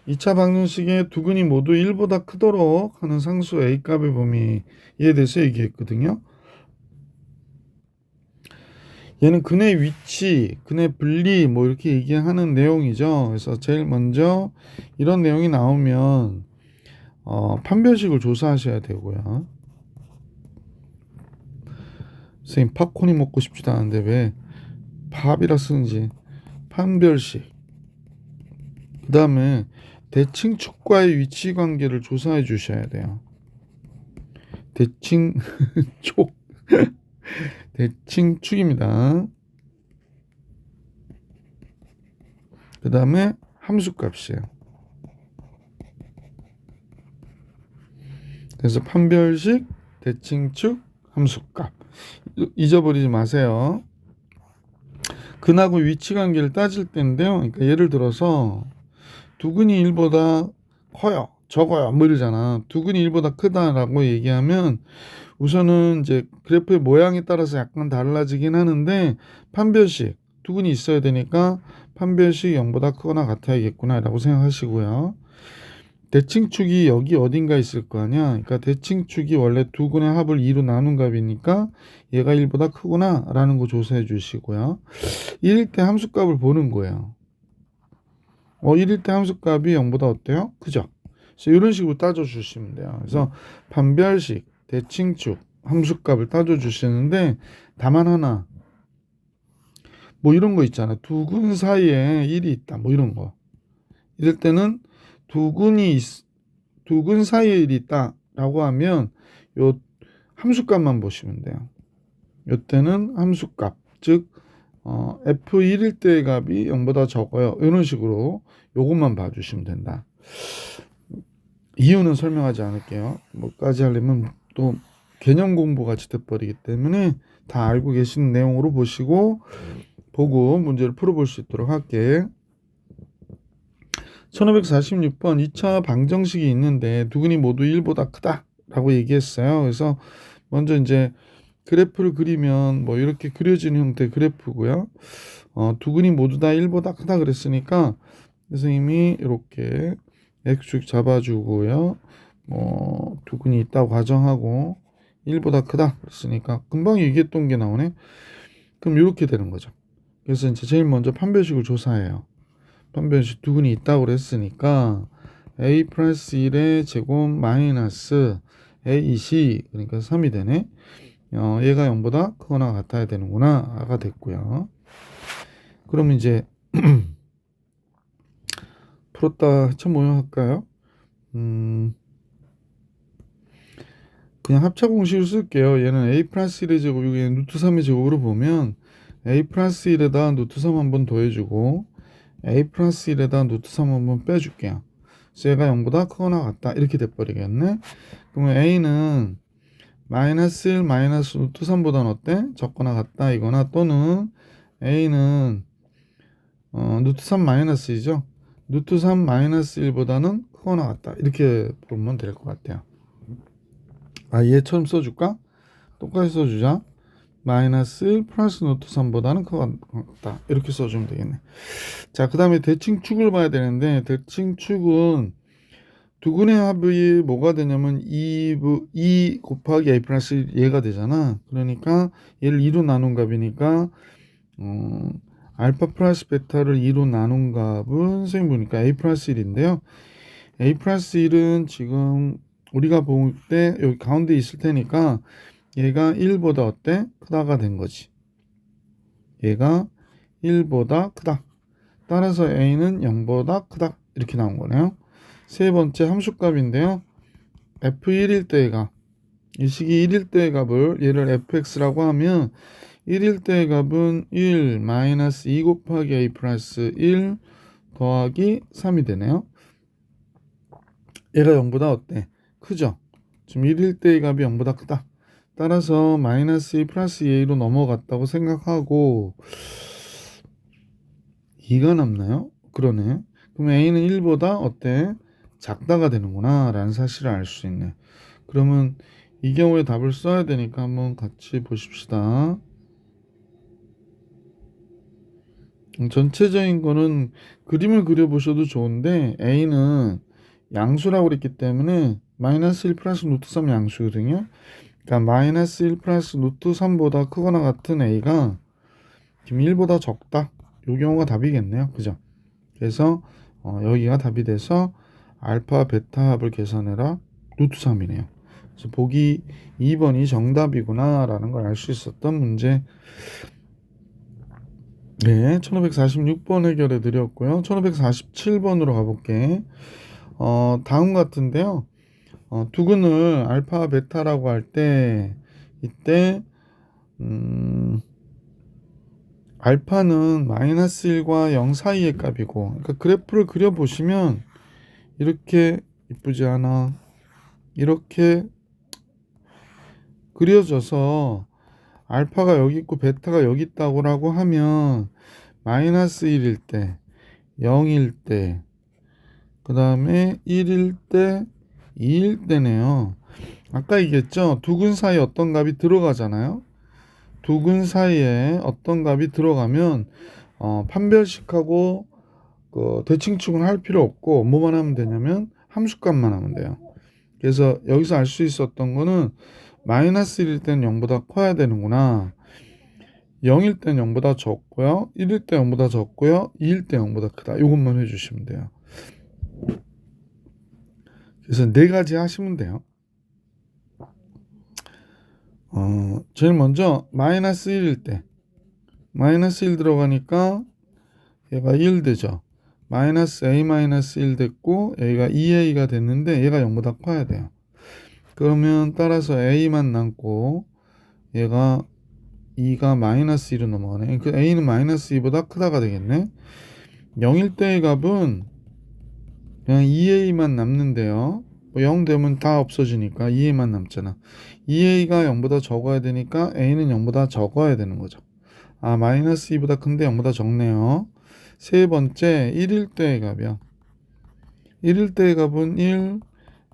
2차 방정식의 두근이 모두 1보다 크도록 하는 상수 A값의 범위에 대해서 얘기했거든요. 얘는 근의 위치, 근의 분리 뭐 이렇게 얘기하는 내용이죠. 그래서 제일 먼저 이런 내용이 나오면 판별식을 조사하셔야 되고요. 선생님 팝콘이 먹고 싶지도 않은데 왜 팝이라 쓰는지. 판별식. 그 다음에 대칭축과의 위치 관계를 조사해 주셔야 돼요. 대칭축 대칭축입니다. 그 다음에 함수값이에요. 그래서 판별식, 대칭축, 함수값 잊어버리지 마세요. 근하고 위치 관계를 따질 때인데요. 그러니까 예를 들어서 두근이 1보다 커요, 적어요, 뭐 이러잖아. 두근이 1보다 크다라고 얘기하면 우선은 이제 그래프의 모양에 따라서 약간 달라지긴 하는데 판별식 두근이 있어야 되니까 판별식 0보다 크거나 같아야겠구나 라고 생각하시고요. 대칭축이 여기 어딘가 있을 거 아니야. 그러니까 대칭축이 원래 두근의 합을 2로 나눈 값이니까 얘가 1보다 크구나 라는 거 조사해 주시고요. 1일 때 함수값을 보는 거예요. 1일 때 함수값이 0보다 어때요? 크죠? 그래서 이런 식으로 따져 주시면 돼요. 그래서 판별식, 대칭축, 함수값을 따져 주시는데 다만 하나 뭐 이런 거 있잖아. 두근 사이에 1이 있다. 뭐 이런 거. 이럴 때는 두근 사이에 1이 있다 라고 하면 요 함수값만 보시면 돼요. 요때는 함수값, 즉 F1일 때의 값이 0보다 적어요. 이런 식으로 요것만 봐주시면 된다. 이유는 설명하지 않을게요. 뭐까지 하려면 또 개념 공부 같이 돼버리기 때문에 다 알고 계신 내용으로 보고 문제를 풀어볼 수 있도록 할게. 1546번 2차 방정식이 있는데 두근이 모두 1보다 크다 라고 얘기했어요. 그래서 먼저 이제 그래프를 그리면 뭐 이렇게 그려지는 형태의 그래프고요. 두근이 모두 다 1보다 크다 그랬으니까 선생님이 이렇게 x축 잡아주고요. 두근이 있다고 가정하고 1보다 크다 그랬으니까 금방 얘기했던 게 나오네. 그럼 이렇게 되는 거죠. 그래서 이제 제일 먼저 판별식을 조사해요. 판별식 두근이 있다고 그랬으니까 a 플러스 1의 제곱 마이너스 a2c 그러니까 3이 되네. 얘가 0보다 크거나 같아야 되는구나 가 됐고요. 그럼 이제 풀었다 해체 모형할까요? 그냥 합차 공식을 쓸게요. 얘는 a 플러스 1의 제곱, 여기 루트 3의 제곱으로 보면 a 플러스 1에다 루트 3 한번 더해주고 a 플러스 1에다 루트 3 한번 빼줄게요. 그래서 얘가 0보다 크거나 같다 이렇게 돼버리겠네. 그러면 a는 마이너스 1 마이너스 루트 3보다는 어때? 적거나 같다 이거나 또는 a는 루트 3 마이너스 2죠. 루트 3 마이너스 1보다는 크거나 같다 이렇게 보면 될 것 같아요. 얘처럼 써줄까? 똑같이 써주자. 마이너스 1 플러스 루트 3보다는 크다 이렇게 써주면 되겠네. 자, 그 다음에 대칭축을 봐야 되는데 대칭축은 두근의 합이 뭐가 되냐면 2 곱하기 a 플러스 1 얘가 되잖아. 그러니까 얘를 2로 나눈 값이니까 알파 플러스 베타를 2로 나눈 값은 선생님 보니까 a 플러스 1인데요. a 플러스 1은 지금 우리가 볼 때 여기 가운데 있을 테니까 얘가 1보다 어때? 크다가 된 거지. 얘가 1보다 크다. 따라서 a는 0보다 크다. 이렇게 나온 거네요. 세 번째 함수값인데요. f1일 때의 값. 이 식이 1일 때의 값을 얘를 fx라고 하면 1일 때의 값은 1 마이너스 2 곱하기 a 플러스 1 더하기 3이 되네요. 얘가 0보다 어때? 크죠? 지금 1일 때의 값이 0보다 크다. 따라서 마이너스 2 플러스 2a로 넘어갔다고 생각하고 2가 남나요? 그러네. 그럼 a는 1보다 어때? 작다가 되는구나 라는 사실을 알 수 있네. 그러면 이 경우에 답을 써야 되니까 한번 같이 보십시다. 전체적인 거는 그림을 그려보셔도 좋은데 a는 양수라고 그랬기 때문에 마이너스 1 플러스 루트 3 양수거든요. 그러니까 마이너스 1 플러스 루트 3보다 크거나 같은 a가 지금 1보다 적다. 이 경우가 답이겠네요. 그죠? 그래서 여기가 답이 돼서 알파 베타 합을 계산해라 루트 3이네요. 그래서 보기 2번이 정답이구나 라는 걸 알 수 있었던 문제. 네, 1546번 해결해 드렸고요. 1547번으로 가볼게. 다음 같은데요. 두근을 알파 베타라고 할 때 이때 알파는 마이너스 1과 0 사이의 값이고, 그러니까 그래프를 그려보시면 이렇게 이쁘지 않아? 이렇게 그려져서 알파가 여기 있고 베타가 여기 있다고 하면 마이너스 1일 때, 0일 때, 그 다음에 1일 때, 2일 때네요. 아까 얘기했죠? 두근 사이에 어떤 값이 들어가잖아요. 두근 사이에 어떤 값이 들어가면 판별식하고 그 대칭축은 할 필요 없고 뭐만 하면 되냐면 함수값만 하면 돼요. 그래서 여기서 알 수 있었던 거는 마이너스 1일 때는 0보다 커야 되는구나. 0일 때는 0보다 적고요. 1일 때 0보다 적고요. 2일 때 0보다 크다. 이것만 해주시면 돼요. 그래서 네 가지 하시면 돼요. 제일 먼저 마이너스 1일 때 마이너스 1 들어가니까 얘가 1 되죠. 마이너스 a 마이너스 1 됐고 a가 2a가 됐는데 얘가 0보다 커야 돼요. 그러면 따라서 a만 남고 얘가 2가 마이너스 1로 넘어가네. 그 a는 마이너스 2보다 크다가 되겠네. 0일 때의 값은 그냥 2a만 남는데요. 뭐 0 되면 다 없어지니까 2a만 남잖아. 2a가 0보다 적어야 되니까 a는 0보다 적어야 되는 거죠. 아, 마이너스 2보다 큰데 0보다 적네요. 세 번째, 1일 때의 값이요. 1일 때의 값은 1,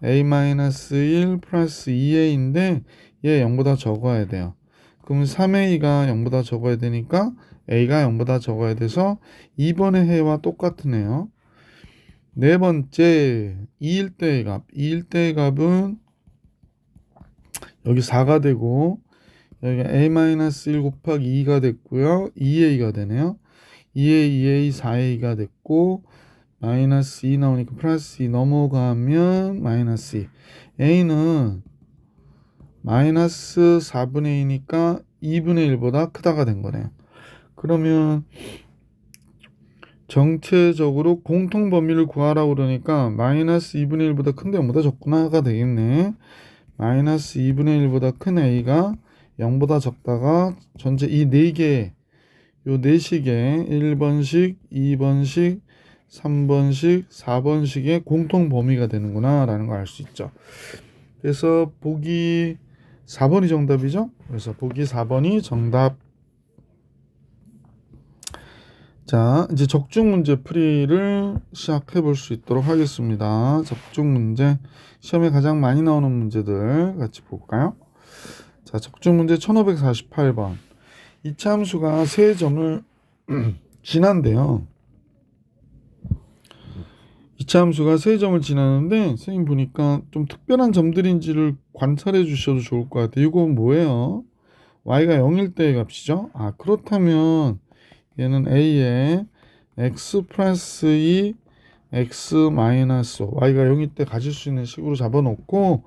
a-1 플러스 2a인데 얘 0보다 적어야 돼요. 그러면 3a가 0보다 적어야 되니까 a가 0보다 적어야 돼서 2번의 해와 똑같은 애요. 네 번째, 2일 때의 값. 2일 때의 값은 여기 4가 되고 여기가 a-1 곱하기 2가 됐고요. 2a가 되네요. 2a, 2a, 4a가 됐고 마이너스 2 나오니까 플러스 2 넘어가면 마이너스 2. a는 마이너스 4분의 2니까 2분의 1보다 크다가 된 거네요. 그러면 정체적으로 공통 범위를 구하라고 그러니까 마이너스 2분의 1보다 큰데 0보다 적구나가 되겠네. 마이너스 2분의 1보다 큰 a가 0보다 적다가 전체 이 4개 요 4식의 1번식, 2번식, 3번식, 4번식의 공통 범위가 되는구나 라는 걸 알 수 있죠. 그래서 보기 4번이 정답이죠. 그래서 보기 4번이 정답. 자, 이제 적중 문제 풀이를 시작해 볼 수 있도록 하겠습니다. 적중 문제, 시험에 가장 많이 나오는 문제들 같이 볼까요? 자, 적중 문제 1548번. 이차 함수가 세 점을 지난대요. 이차 함수가 세 점을 지나는데 선생님 보니까 좀 특별한 점들인지를 관찰해 주셔도 좋을 것 같아요. 이건 뭐예요? y가 0일 때의 값이죠. 아, 그렇다면 얘는 a에 x 플러스 2 x 마이너스 5 y가 0일 때 가질 수 있는 식으로 잡아놓고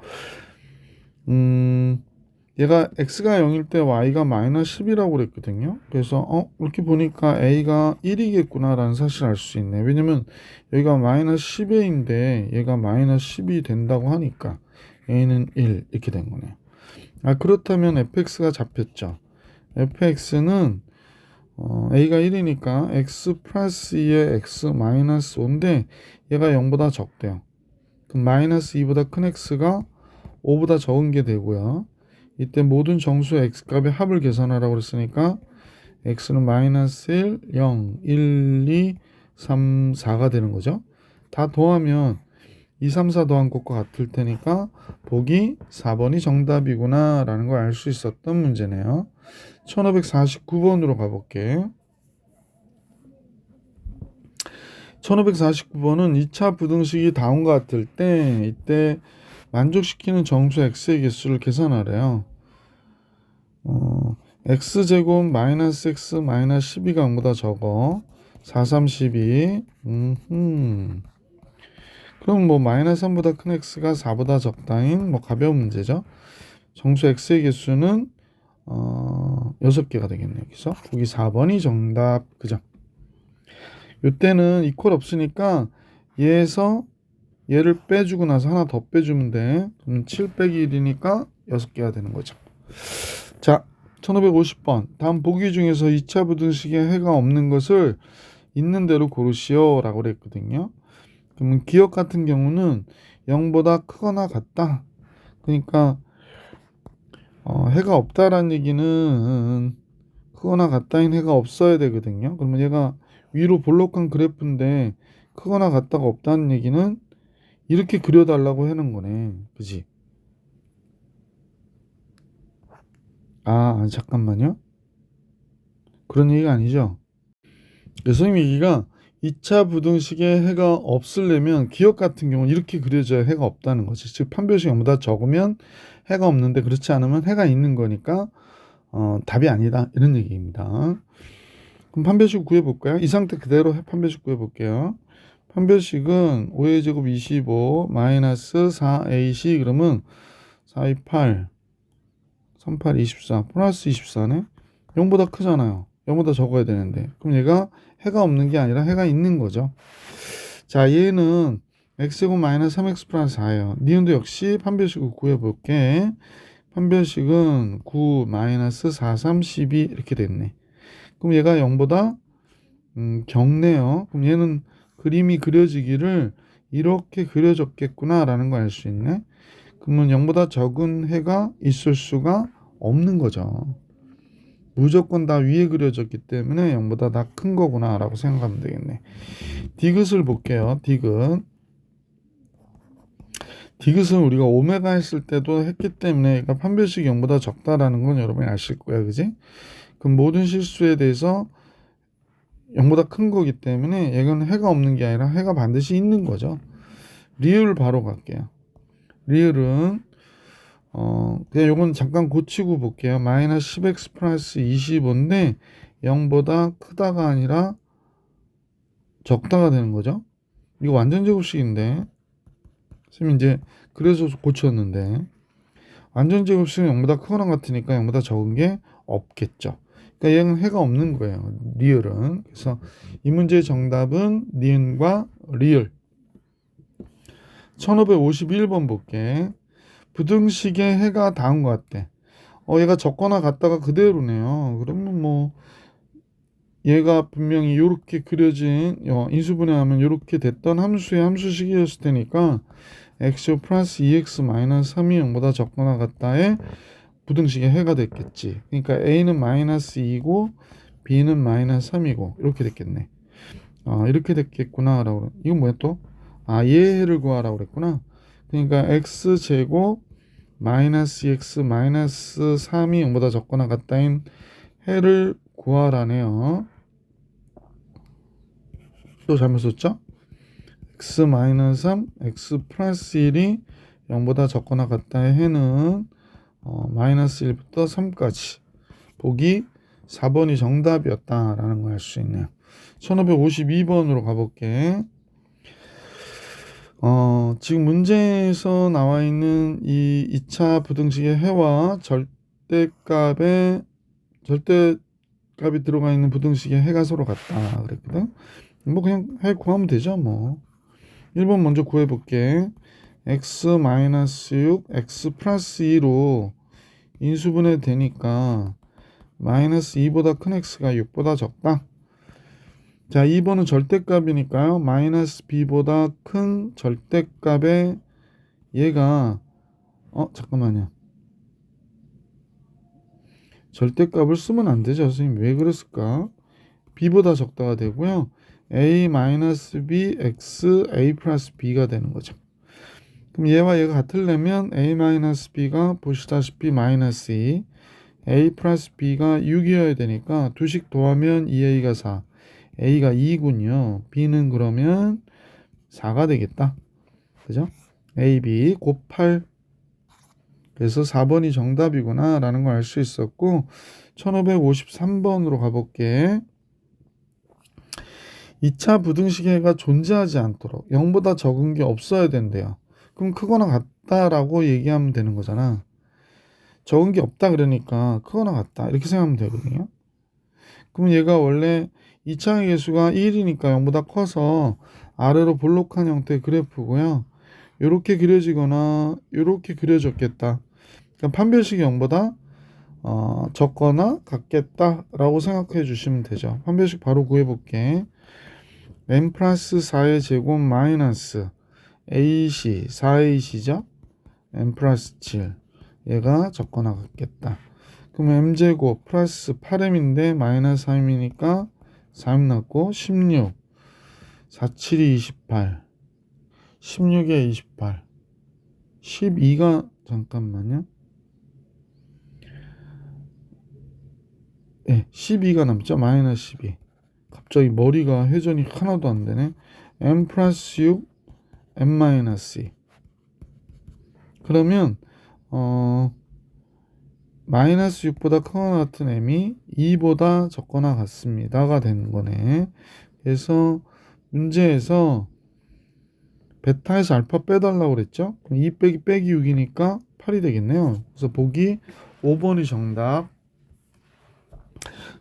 얘가 x가 0일 때 y가 마이너스 10이라고 그랬거든요. 그래서 이렇게 보니까 a가 1이겠구나 라는 사실을 알 수 있네. 왜냐면 여기가 마이너스 10a인데 얘가 마이너스 10이 된다고 하니까 a는 1 이렇게 된 거네요. 아, 그렇다면 fx가 잡혔죠. fx는 a가 1이니까 x 플러스 2에 x 마이너스 5인데 얘가 0보다 적대요. 그럼 마이너스 2보다 큰 x가 5보다 적은 게 되고요. 이때 모든 정수 x값의 합을 계산하라고 그랬으니까 x는 마이너스 1, 0, 1, 2, 3, 4가 되는 거죠. 다 더하면 2, 3, 4 더한 것과 같을 테니까 보기 4번이 정답이구나 라는 걸 알 수 있었던 문제네요. 1549번으로 가볼게요. 1549번은 2차 부등식이 다음과 같을 때 이때 만족시키는 정수 x의 개수를 계산하래요. x제곱 마이너스 x 마이너스 12가 0보다 적어 4, 3, 12. 그럼 뭐 마이너스 3보다 큰 x가 4보다 적다인 뭐 가벼운 문제죠. 정수 x의 개수는 6개가 되겠네요. 여기서 보기 4번이 정답. 그죠? 이때는 이퀄 없으니까 얘에서 얘를 빼주고 나서 하나 더 빼주면 돼. 그럼 7 빼기 1이니까 6개가 되는 거죠. 자, 1550번. 다음 보기 중에서 2차 부등식에 해가 없는 것을 있는 대로 고르시오 라고 그랬거든요. 그러면 기억 같은 경우는 0보다 크거나 같다. 그러니까 해가 없다라는 얘기는 크거나 같다인 해가 없어야 되거든요. 그러면 얘가 위로 볼록한 그래프인데 크거나 같다가 없다는 얘기는 이렇게 그려달라고 하는 거네. 그지? 아, 잠깐만요. 그런 얘기가 아니죠. 선생님 얘기가 2차 부등식에 해가 없으려면 기억 같은 경우는 이렇게 그려져야 해가 없다는 거지. 즉 판별식 0보다 적으면 해가 없는데 그렇지 않으면 해가 있는 거니까 답이 아니다. 이런 얘기입니다. 그럼 판별식 구해볼까요? 이 상태 그대로 판별식 구해볼게요. 판별식은 5의 제곱 25 마이너스 4ac 그러면 4, 2, 8 3, 8, 24 플러스 24네. 0보다 크잖아요. 0보다 적어야 되는데 그럼 얘가 해가 없는 게 아니라 해가 있는 거죠. 자, 얘는 x제곱 마이너스 3x 플러스 4예요. 니은도 역시 판별식을 구해볼게. 판별식은 9 마이너스 4, 3, 12 이렇게 됐네. 그럼 얘가 0보다 적네요. 그럼 얘는 그림이 그려지기를 이렇게 그려졌겠구나 라는 걸 알 수 있네. 그러면 0보다 적은 해가 있을 수가 없는 거죠. 무조건 다 위에 그려졌기 때문에 0보다 다 큰 거구나 라고 생각하면 되겠네. 디귿을 볼게요. 디귿은 우리가 오메가 했을 때도 했기 때문에 그러니까 판별식이 0보다 적다라는 건 여러분이 아실 거야. 그지? 그럼 모든 실수에 대해서 0보다 큰 거기 때문에 이건 해가 없는 게 아니라 해가 반드시 있는 거죠. 리을 바로 갈게요. 리을은 그냥 요건 잠깐 고치고 볼게요. 마이너스 10x 플러스 25인데 0보다 크다가 아니라 적다가 되는 거죠. 이거 완전 제곱식인데 선생님 이제 그래서 고쳤는데 완전 제곱식은 0보다 크거나 같으니까 0보다 적은 게 없겠죠. 그러니까 얘는 해가 없는 거예요. 리을은. 그래서 이 문제의 정답은 니은과 리을. 1551번 볼게. 부등식의 해가 다음과 같대. 얘가 적거나 같다가 그대로네요. 그러면 뭐 얘가 분명히 이렇게 그려진 인수분해하면 이렇게 됐던 함수의 함수식이었을 테니까 x 플러스 2x 마이너스 3이 0보다 적거나 같다에 부등식의 해가 됐겠지. 그러니까 a는 마이너스 2고 b는 마이너스 3이고 이렇게 됐겠네. 이렇게 됐겠구나 라고. 이건 뭐야 또? 얘의 해를 구하라고 그랬구나. 그러니까 x제곱 마이너스 x 마이너스 3이 0보다 적거나 같다인 해를 구하라네요. 또 잘못 썼죠? x 마이너스 3, x 플러스 1이 0보다 적거나 같다의 해는 마이너스 1부터 3까지. 보기 4번이 정답이었다라는 걸 알 수 있네요. 1552번으로 가볼게. 지금 문제에서 나와 있는 이 2차 부등식의 해와 절대값이 들어가 있는 부등식의 해가 서로 같다 그랬거든. 뭐 그냥 해 구하면 되죠 뭐. 1번 먼저 구해볼게. x-6 x 플러스 2로 인수분해 되니까 마이너스 2보다 큰 x가 6보다 적다. 자, 2번은 절대값이니까요. 마이너스 b보다 큰 절대값에 얘가 잠깐만요. 절대값을 쓰면 안 되죠. 선생님 왜 그랬을까? b보다 적다가 되고요. a 마이너스 b x a 플러스 b가 되는 거죠. 그럼 얘와 얘가 같으려면 a 마이너스 b가 보시다시피 마이너스 2 a 플러스 b가 6이어야 되니까 두식 더하면 2a가 4 a가 2군요. b는 그러면 4가 되겠다. 그죠? a, b 곱 8. 그래서 4번이 정답이구나 라는 걸 알 수 있었고 1553번으로 가볼게. 2차 부등식해가 존재하지 않도록 0보다 적은 게 없어야 된대요. 그럼 크거나 같다라고 얘기하면 되는 거잖아. 적은 게 없다 그러니까 크거나 같다 이렇게 생각하면 되거든요. 그럼 얘가 원래 2차의 개수가 1이니까 0보다 커서 아래로 볼록한 형태의 그래프고요. 이렇게 그려지거나 이렇게 그려졌겠다. 그러니까 판별식이 0보다 적거나 같겠다라고 생각해 주시면 되죠. 판별식 바로 구해볼게. n 플러스 4의 제곱 마이너스 ac 4ac죠. n 플러스 7 얘가 적거나 같겠다. 그럼 m제곱 플러스 8m인데 마이너스 3이니까 4m 났고 16 4, 7이 28 16에 28 12가 잠깐만요. 네, 12가 남죠. 마이너스 12. 갑자기 머리가 회전이 하나도 안 되네. m 플러스 6 m 마이너스 2. 그러면 마이너스 6보다 크거나 같은 m이 2보다 적거나 같습니다가 되는 거네. 그래서 문제에서 베타에서 알파 빼달라고 그랬죠. 그럼 2 빼기 6이니까 8이 되겠네요. 그래서 보기 5번이 정답.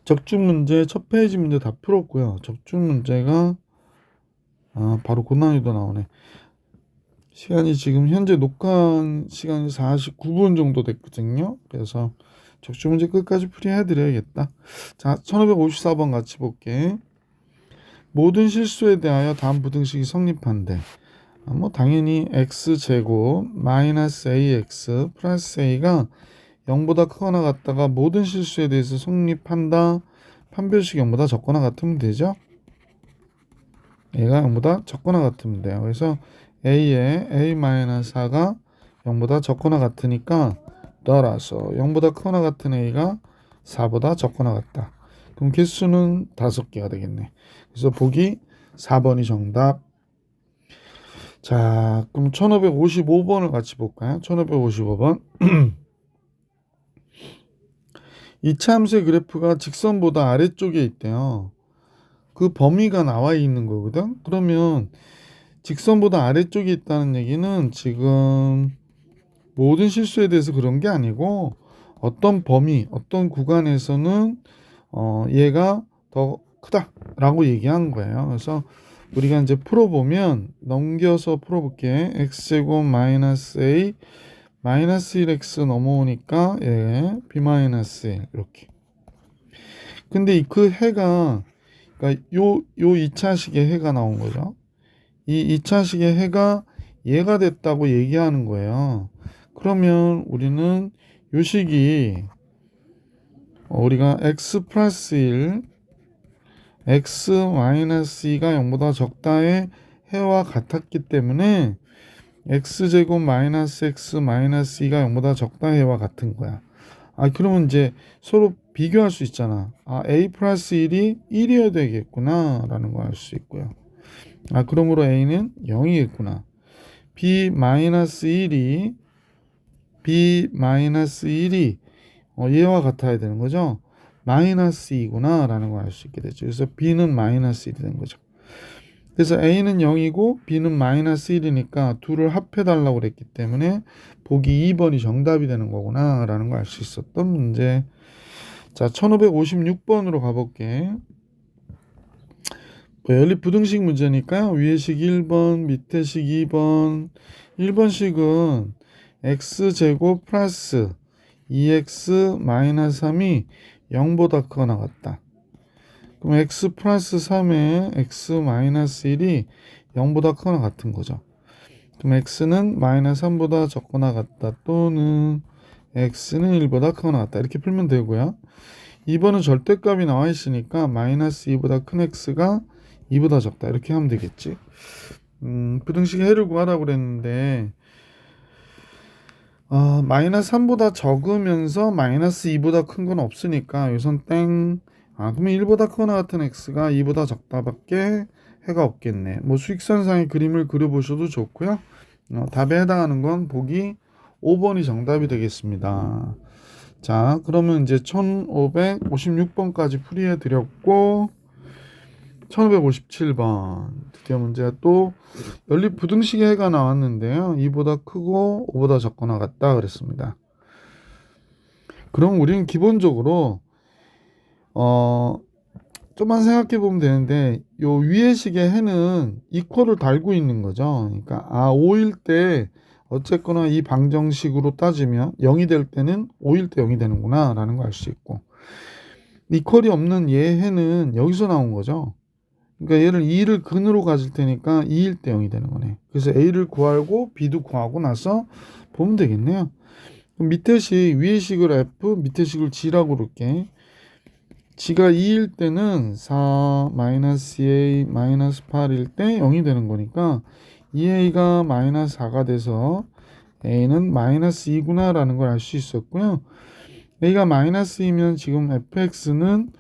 적중 문제 첫 페이지 문제 다 풀었고요. 적중 문제가 바로 고난이도 나오네. 시간이 지금 현재 녹화한 시간이 49분 정도 됐거든요. 그래서 적중 문제 끝까지 풀이해 드려야겠다. 자, 1554번 같이 볼게. 모든 실수에 대하여 다음 부등식이 성립한대. 뭐 당연히 x제곱 마이너스 ax 플러스 a가 0보다 크거나 같다가 모든 실수에 대해서 성립한다. 판별식 0보다 적거나 같으면 되죠. a가 0보다 적거나 같으면 돼요. 그래서 a의 a-4가 0보다 적거나 같으니까 따라서 0보다 크거나 같은 a가 4보다 적거나 같다. 그럼 개수는 5개가 되겠네. 그래서 보기 4번이 정답. 자, 그럼 1555번을 같이 볼까요? 1555번. 이차함수의 그래프가 직선보다 아래쪽에 있대요. 그 범위가 나와 있는 거거든. 그러면 직선보다 아래쪽에 있다는 얘기는 지금 모든 실수에 대해서 그런 게 아니고 어떤 범위, 어떤 구간에서는 얘가 더 크다라고 얘기한 거예요. 그래서 우리가 이제 풀어보면 넘겨서 풀어볼게. x제곱 마이너스 a 마이너스 1x 넘어오니까 b-1 이렇게. 근데 그 해가 그러니까 요 2차식의 해가 나온 거죠. 이 2차식의 해가 얘가 됐다고 얘기하는 거예요. 그러면 우리는 요 식이 우리가 x 플러스 1 x 마이너스 2가 0보다 적다의 해와 같았기 때문에 x제곱 마이너스 x 마이너스 2가 0보다 적다 해와 같은 거야. 그러면 이제 서로 비교할 수 있잖아. a 플러스 1이 1이어야 되겠구나 라는 걸 알 수 있고요. 그러므로 a는 0이겠구나. b 마이너스 1이 얘와 같아야 되는 거죠. 마이너스 2구나 라는 걸 알 수 있게 되죠. 그래서 b는 마이너스 1이 된 거죠. 그래서 a는 0이고 b는 마이너스 1이니까 둘을 합해달라고 그랬기 때문에 보기 2번이 정답이 되는 거구나 라는 걸 알 수 있었던 문제. 자, 1556번으로 가볼게. 연립 부등식 문제니까요. 위에 식 1번, 밑에 식 2번. 1번식은 x제곱 플러스 2x 마이너스 3이 0보다 크거나 같다. 그럼 x 플러스 3에 x 마이너스 1이 0보다 크거나 같은 거죠. 그럼 x는 마이너스 3보다 적거나 같다 또는 x는 1보다 크거나 같다. 이렇게 풀면 되고요. 2번은 절대값이 나와 있으니까 마이너스 2보다 큰 x가 2보다 적다. 이렇게 하면 되겠지. 부등식의 해를 구하라고 그랬는데 마이너스 3보다 적으면서 마이너스 2보다 큰 건 없으니까 여기선 땡. 그러면 1보다 크거나 같은 x가 2보다 적다밖에 해가 없겠네. 뭐 수익선상의 그림을 그려보셔도 좋고요. 답에 해당하는 건 보기 5번이 정답이 되겠습니다. 자, 그러면 이제 1556번까지 풀이해 드렸고 1557번 드디어 문제가 또 연립 부등식의 해가 나왔는데요. 2보다 크고 5보다 적거나 같다 그랬습니다. 그럼 우리는 기본적으로 좀만 생각해 보면 되는데 요 위의 식의 해는 이퀄을 달고 있는 거죠. 그러니까 5일 때 어쨌거나 이 방정식으로 따지면 0이 될 때는 5일 때 0이 되는구나 라는 걸 알 수 있고 이퀄이 없는 얘 해는 여기서 나온 거죠. 그러니까 얘를 2를 근으로 가질 테니까 2일 때 0이 되는 거네. 그래서 A를 구하고 B도 구하고 나서 보면 되겠네요. 그럼 밑에 식, 위의 식을 F, 밑에 식을 G라고 그럴게. G가 2일 때는 4 마이너스 2A 마이너스 8일 때 0이 되는 거니까 2A가 마이너스 4가 돼서 A는 마이너스 2구나 라는 걸 알 수 있었고요. A가 마이너스 2면 지금 fx는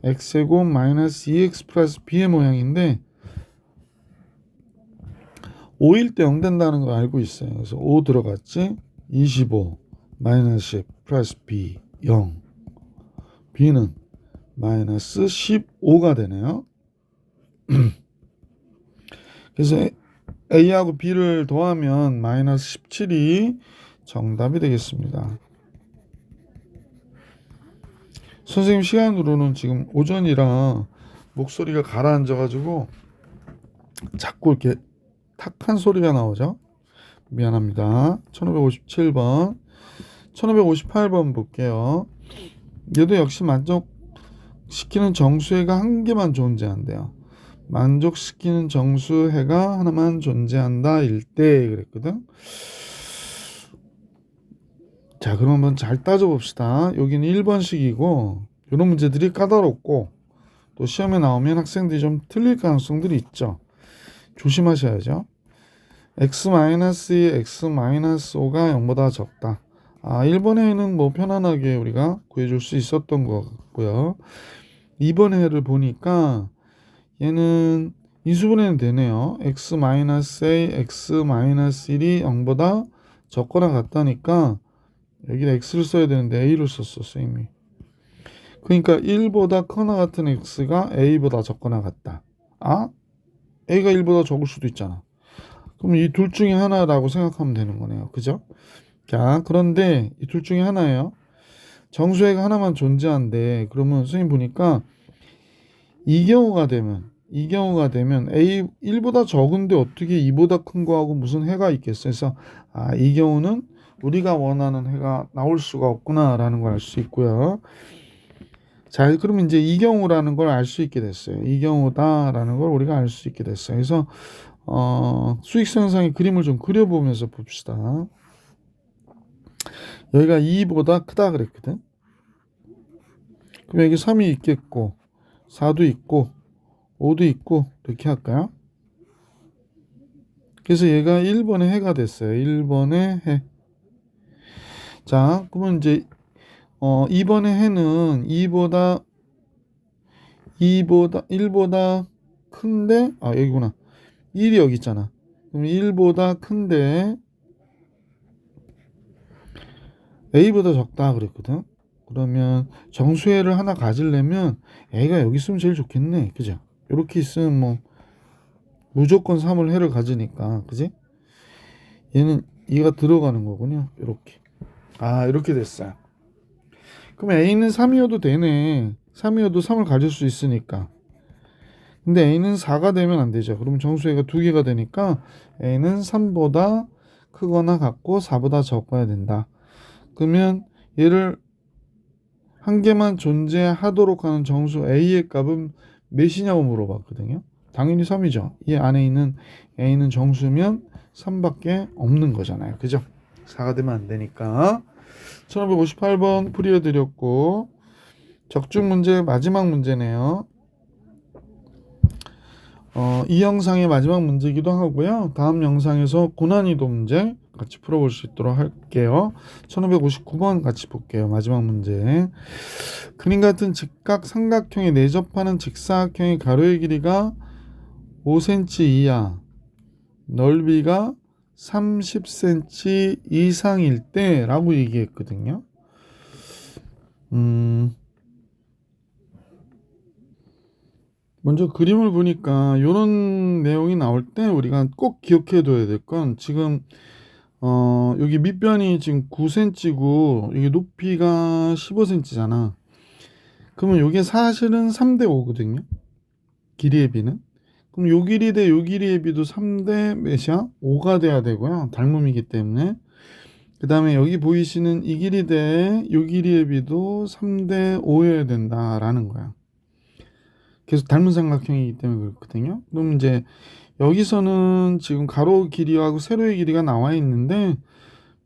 x제곱 마이너스 2x 플러스 b의 모양인데 5일 때 0 된다는 걸 알고 있어요. 그래서 5 들어갔지. 25 마이너스 10 플러스 b 0 b는 마이너스 15가 되네요. 그래서 A하고 B를 더하면 마이너스 17이 정답이 되겠습니다. 선생님 시간으로는 지금 오전이라 목소리가 가라앉아가지고 자꾸 이렇게 탁한 소리가 나오죠. 미안합니다. 1557번 1558번 볼게요. 얘도 역시 만족시키는 정수해가 한 개만 존재한대요. 만족시키는 정수해가 하나만 존재한다 일 때 그랬거든. 자, 그럼 한번 잘 따져봅시다. 여기는 1번식이고 이런 문제들이 까다롭고 또 시험에 나오면 학생들이 좀 틀릴 가능성들이 있죠. 조심하셔야죠. x-2의 x-5가 0보다 적다. 1번에는 뭐 편안하게 우리가 구해줄 수 있었던 것 같고요. 2번 해를 보니까 얘는 인수분해는 되네요. x-a, x-1이 0보다 적거나 같다니까 여기다 x를 써야 되는데 a를 썼어, 선생님이. 그러니까 1보다 커나 같은 x가 a보다 적거나 같다. a가 1보다 적을 수도 있잖아. 그럼 이 둘 중에 하나라고 생각하면 되는 거네요. 그죠? 자, 그런데 이 둘 중에 하나예요. 정수해가 하나만 존재한대. 그러면 선생님 보니까 이 경우가 되면 a 1보다 적은데 어떻게 2보다 큰 거하고 무슨 해가 있겠어요. 그래서 이 경우는 우리가 원하는 해가 나올 수가 없구나라는 걸 알 수 있고요. 자, 그러면 이제 이 경우라는 걸 알 수 있게 됐어요. 이 경우다라는 걸 우리가 알 수 있게 됐어요. 그래서 수익성 현상의 그림을 좀 그려보면서 봅시다. 여기가 2보다 크다 그랬거든. 그럼 여기 3이 있겠고 4도 있고 5도 있고 이렇게 할까요? 그래서 얘가 1번의 해가 됐어요. 1번의 해. 자, 그러면 이제 2번의 해는 1보다 큰데 여기구나. 1이 여기 있잖아. 그럼 1보다 큰데 a보다 적다 그랬거든. 그러면 정수해를 하나 가지려면 a가 여기 있으면 제일 좋겠네. 그죠? 이렇게 있으면 뭐 무조건 3을 해를 가지니까. 그지? 얘는 2가 들어가는 거군요. 이렇게. 이렇게 됐어요. 그럼 a는 3이어도 되네. 3이어도 3을 가질 수 있으니까. 근데 a는 4가 되면 안 되죠. 그럼 정수해가 2개가 되니까 a는 3보다 크거나 같고 4보다 적어야 된다. 그러면 얘를 한 개만 존재하도록 하는 정수 a의 값은 몇이냐고 물어봤거든요. 당연히 3이죠. 이 안에 있는 a는 정수면 3밖에 없는 거잖아요. 그죠? 4가 되면 안 되니까. 1558번 풀이해드렸고 적중 문제 마지막 문제네요. 이 영상의 마지막 문제이기도 하고요. 다음 영상에서 고난이도 문제 같이 풀어볼 수 있도록 할게요. 1559번 같이 볼게요. 마지막 문제. 그림 같은 직각 삼각형에 내접하는 직사각형의 가로의 길이가 5cm 이하, 넓이가 30cm 이상일 때 라고 얘기했거든요. 먼저 그림을 보니까 이런 내용이 나올 때 우리가 꼭 기억해 둬야 될 건 지금 여기 밑변이 지금 9cm고 여기 높이가 15cm잖아. 그러면 이게 사실은 3대 5거든요. 길이의 비는. 그럼 요 길이 대 요 길이의 비도 3대 몇이야? 5가 돼야 되고요. 닮음이기 때문에. 그 다음에 여기 보이시는 이 길이 대 요 길이의 비도 3대 5여야 된다라는 거야. 계속 닮은 삼각형이기 때문에 그렇거든요. 그럼 이제 여기서는 지금 가로 길이하고 세로의 길이가 나와 있는데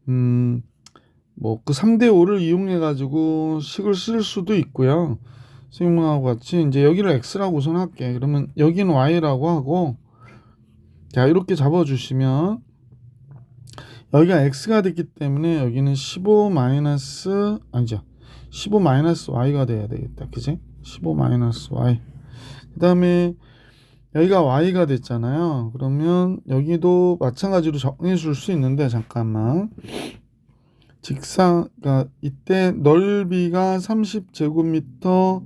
뭐 그 3대 5를 이용해 가지고 식을 쓸 수도 있고요. 선생님하고 같이 이제 여기를 x라고 우선 할게. 그러면 여기는 y라고 하고 자 이렇게 잡아주시면 여기가 x가 됐기 때문에 여기는 15 마이너스 아니죠 15 마이너스 y가 돼야 되겠다. 그지? 15 마이너스 y. 그 다음에 여기가 y가 됐잖아요. 그러면 여기도 마찬가지로 정해 줄 수 있는데 잠깐만. 그러니까 이때 넓이가 30제곱미터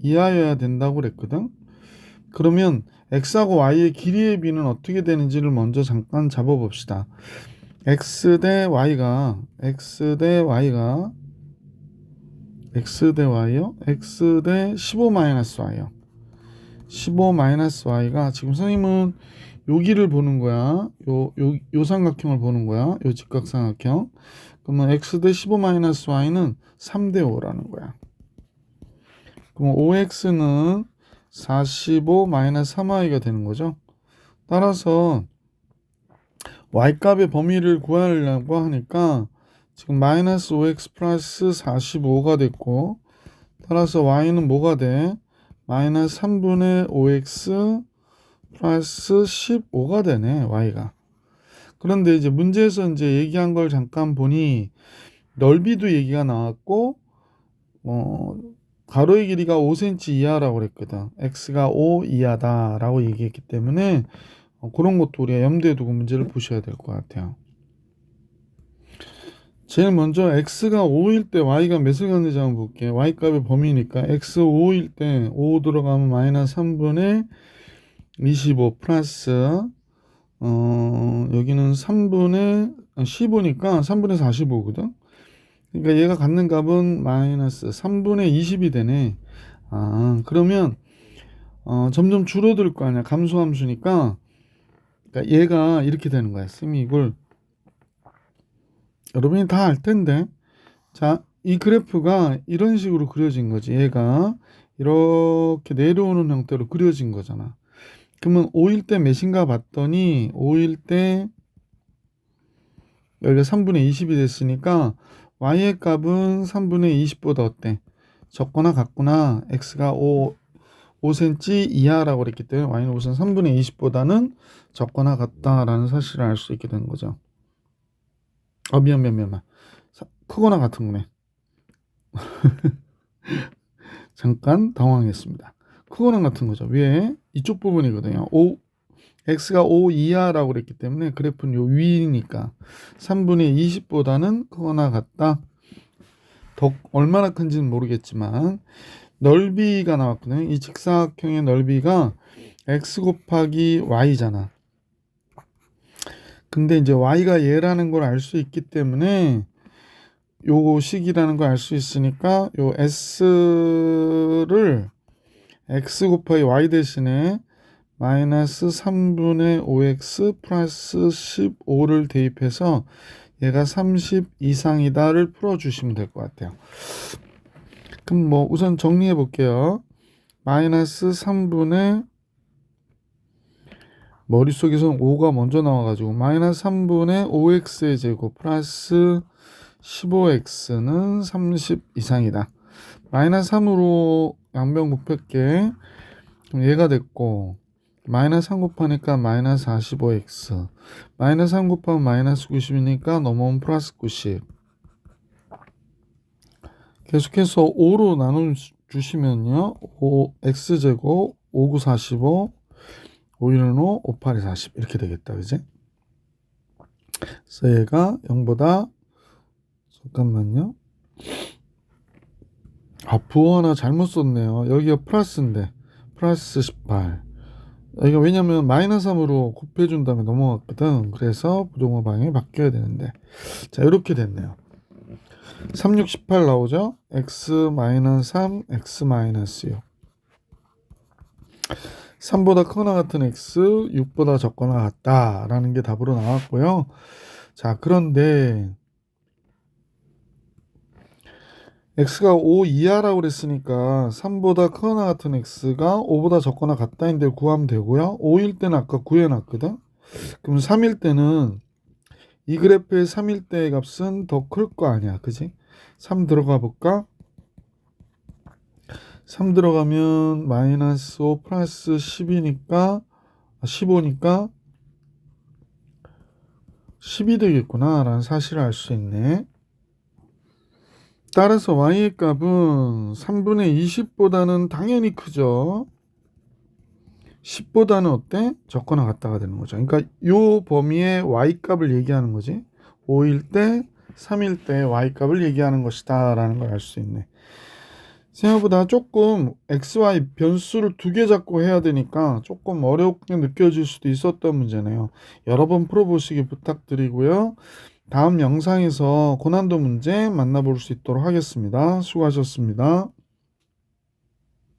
이하여야 된다고 그랬거든. 그러면 x하고 y의 길이의 비는 어떻게 되는지를 먼저 잠깐 잡아봅시다. x 대 y가 x 대 y요? x 대 15 마이너스 y요. 15 마이너스 y가 지금 선생님은 여기를 보는 거야. 요 삼각형을 보는 거야. 요 직각삼각형. 그러면 x 대 15 y는 3대 5라는 거야. 그럼 5x는 45 마이너스 3y가 되는 거죠. 따라서 y값의 범위를 구하려고 하니까 지금 마이너스 5x 플러스 45가 됐고, 따라서 y는 뭐가 돼? 마이너스 3분의 5x 플러스 15가 되네, y가. 그런데 이제 문제에서 이제 얘기한 걸 잠깐 보니 넓이도 얘기가 나왔고, 가로의 길이가 5cm 이하라고 그랬거든. x가 5 이하다라고 얘기했기 때문에 그런 것도 우리가 염두에 두고 문제를 보셔야 될 것 같아요. 제일 먼저 x가 5일 때 y가 몇을 갖는지 한번 볼게요. y값의 범위니까 x 5일 때 5 들어가면 마이너스 3분의 25 플러스 여기는 3분의 15니까 3분의 45거든. 그러니까 얘가 갖는 값은 마이너스 3분의 20이 되네. 그러면 점점 줄어들 거 아니야. 감소함수니까. 그러니까 얘가 이렇게 되는 거야. 쌤이 이걸 여러분이 다 알 텐데. 자, 이 그래프가 이런 식으로 그려진 거지. 얘가 이렇게 내려오는 형태로 그려진 거잖아. 그러면 5일 때 몇인가 봤더니 5일 때 여기가 3분의 20이 됐으니까 y의 값은 3분의 20보다 어때? 적거나 같구나. x가 5cm 이하라고 그랬기 때문에 y는 우선 3분의 20보다는 적거나 같다라는 사실을 알 수 있게 된 거죠. 미안. 크거나 같은 거네. 잠깐 당황했습니다. 크거나 같은 거죠. 위에 이쪽 부분이거든요. x가 5 이하라고 그랬기 때문에 그래프는 요 위니까 3분의 20보다는 크거나 같다. 더 얼마나 큰지는 모르겠지만 넓이가 나왔거든요. 이 직사각형의 넓이가 x 곱하기 y잖아. 근데 이제 y가 얘라는 걸 알 수 있기 때문에 요 식이라는 걸 알 수 있으니까 요 s를 x 곱하기 y 대신에 마이너스 3분의 5x 플러스 15를 대입해서 얘가 30 이상이다를 풀어주시면 될 것 같아요. 그럼 뭐 우선 정리해 볼게요. 마이너스 3분의 머릿속에서는 5가 먼저 나와가지고 마이너스 3분의 5x의 제곱 플러스 15x는 30 이상이다. 마이너스 3으로 양변 곱할게. 그럼 얘가 됐고 마이너스 3 곱하니까 마이너스 45x 마이너스 3 곱하면 마이너스 90이니까 넘어오면 플러스 90. 계속해서 5로 나눠주시면요 5x제곱 59 45 5일은 5 58이 40 이렇게 되겠다. 그지? 그래서 얘가 0보다 잠깐만요. 부호 하나 잘못 썼네요. 여기가 플러스인데 플러스 18. 여기가 왜냐면 마이너스 3으로 곱해준 다음에 넘어갔거든. 그래서 부동호 방향이 바뀌어야 되는데 자 이렇게 됐네요. 3, 6, 18 나오죠. x-3 x-6 3보다 크거나 같은 x 6보다 적거나 같다 라는 게 답으로 나왔고요. 자 그런데 x가 5 이하라고 그랬으니까 3보다 크거나 같은 x가 5보다 적거나 같다인데 구하면 되고요. 5일 때는 아까 구해놨거든. 그럼 3일 때는 이 그래프의 3일 때의 값은 더 클 거 아니야. 그지? 3 들어가 볼까? 3 들어가면 마이너스 5 플러스 10이니까 15니까 10이 되겠구나 라는 사실을 알 수 있네. 따라서 y의 값은 3분의 20보다는 당연히 크죠. 10보다는 어때? 적거나 같다가 되는 거죠. 그러니까 요 범위의 y값을 얘기하는 거지. 5일 때, 3일 때 y값을 얘기하는 것이다 라는 걸 알 수 있네. 생각보다 조금 xy 변수를 두 개 잡고 해야 되니까 조금 어렵게 느껴질 수도 있었던 문제네요. 여러 번 풀어보시기 부탁드리고요. 다음 영상에서 고난도 문제 만나볼 수 있도록 하겠습니다. 수고하셨습니다.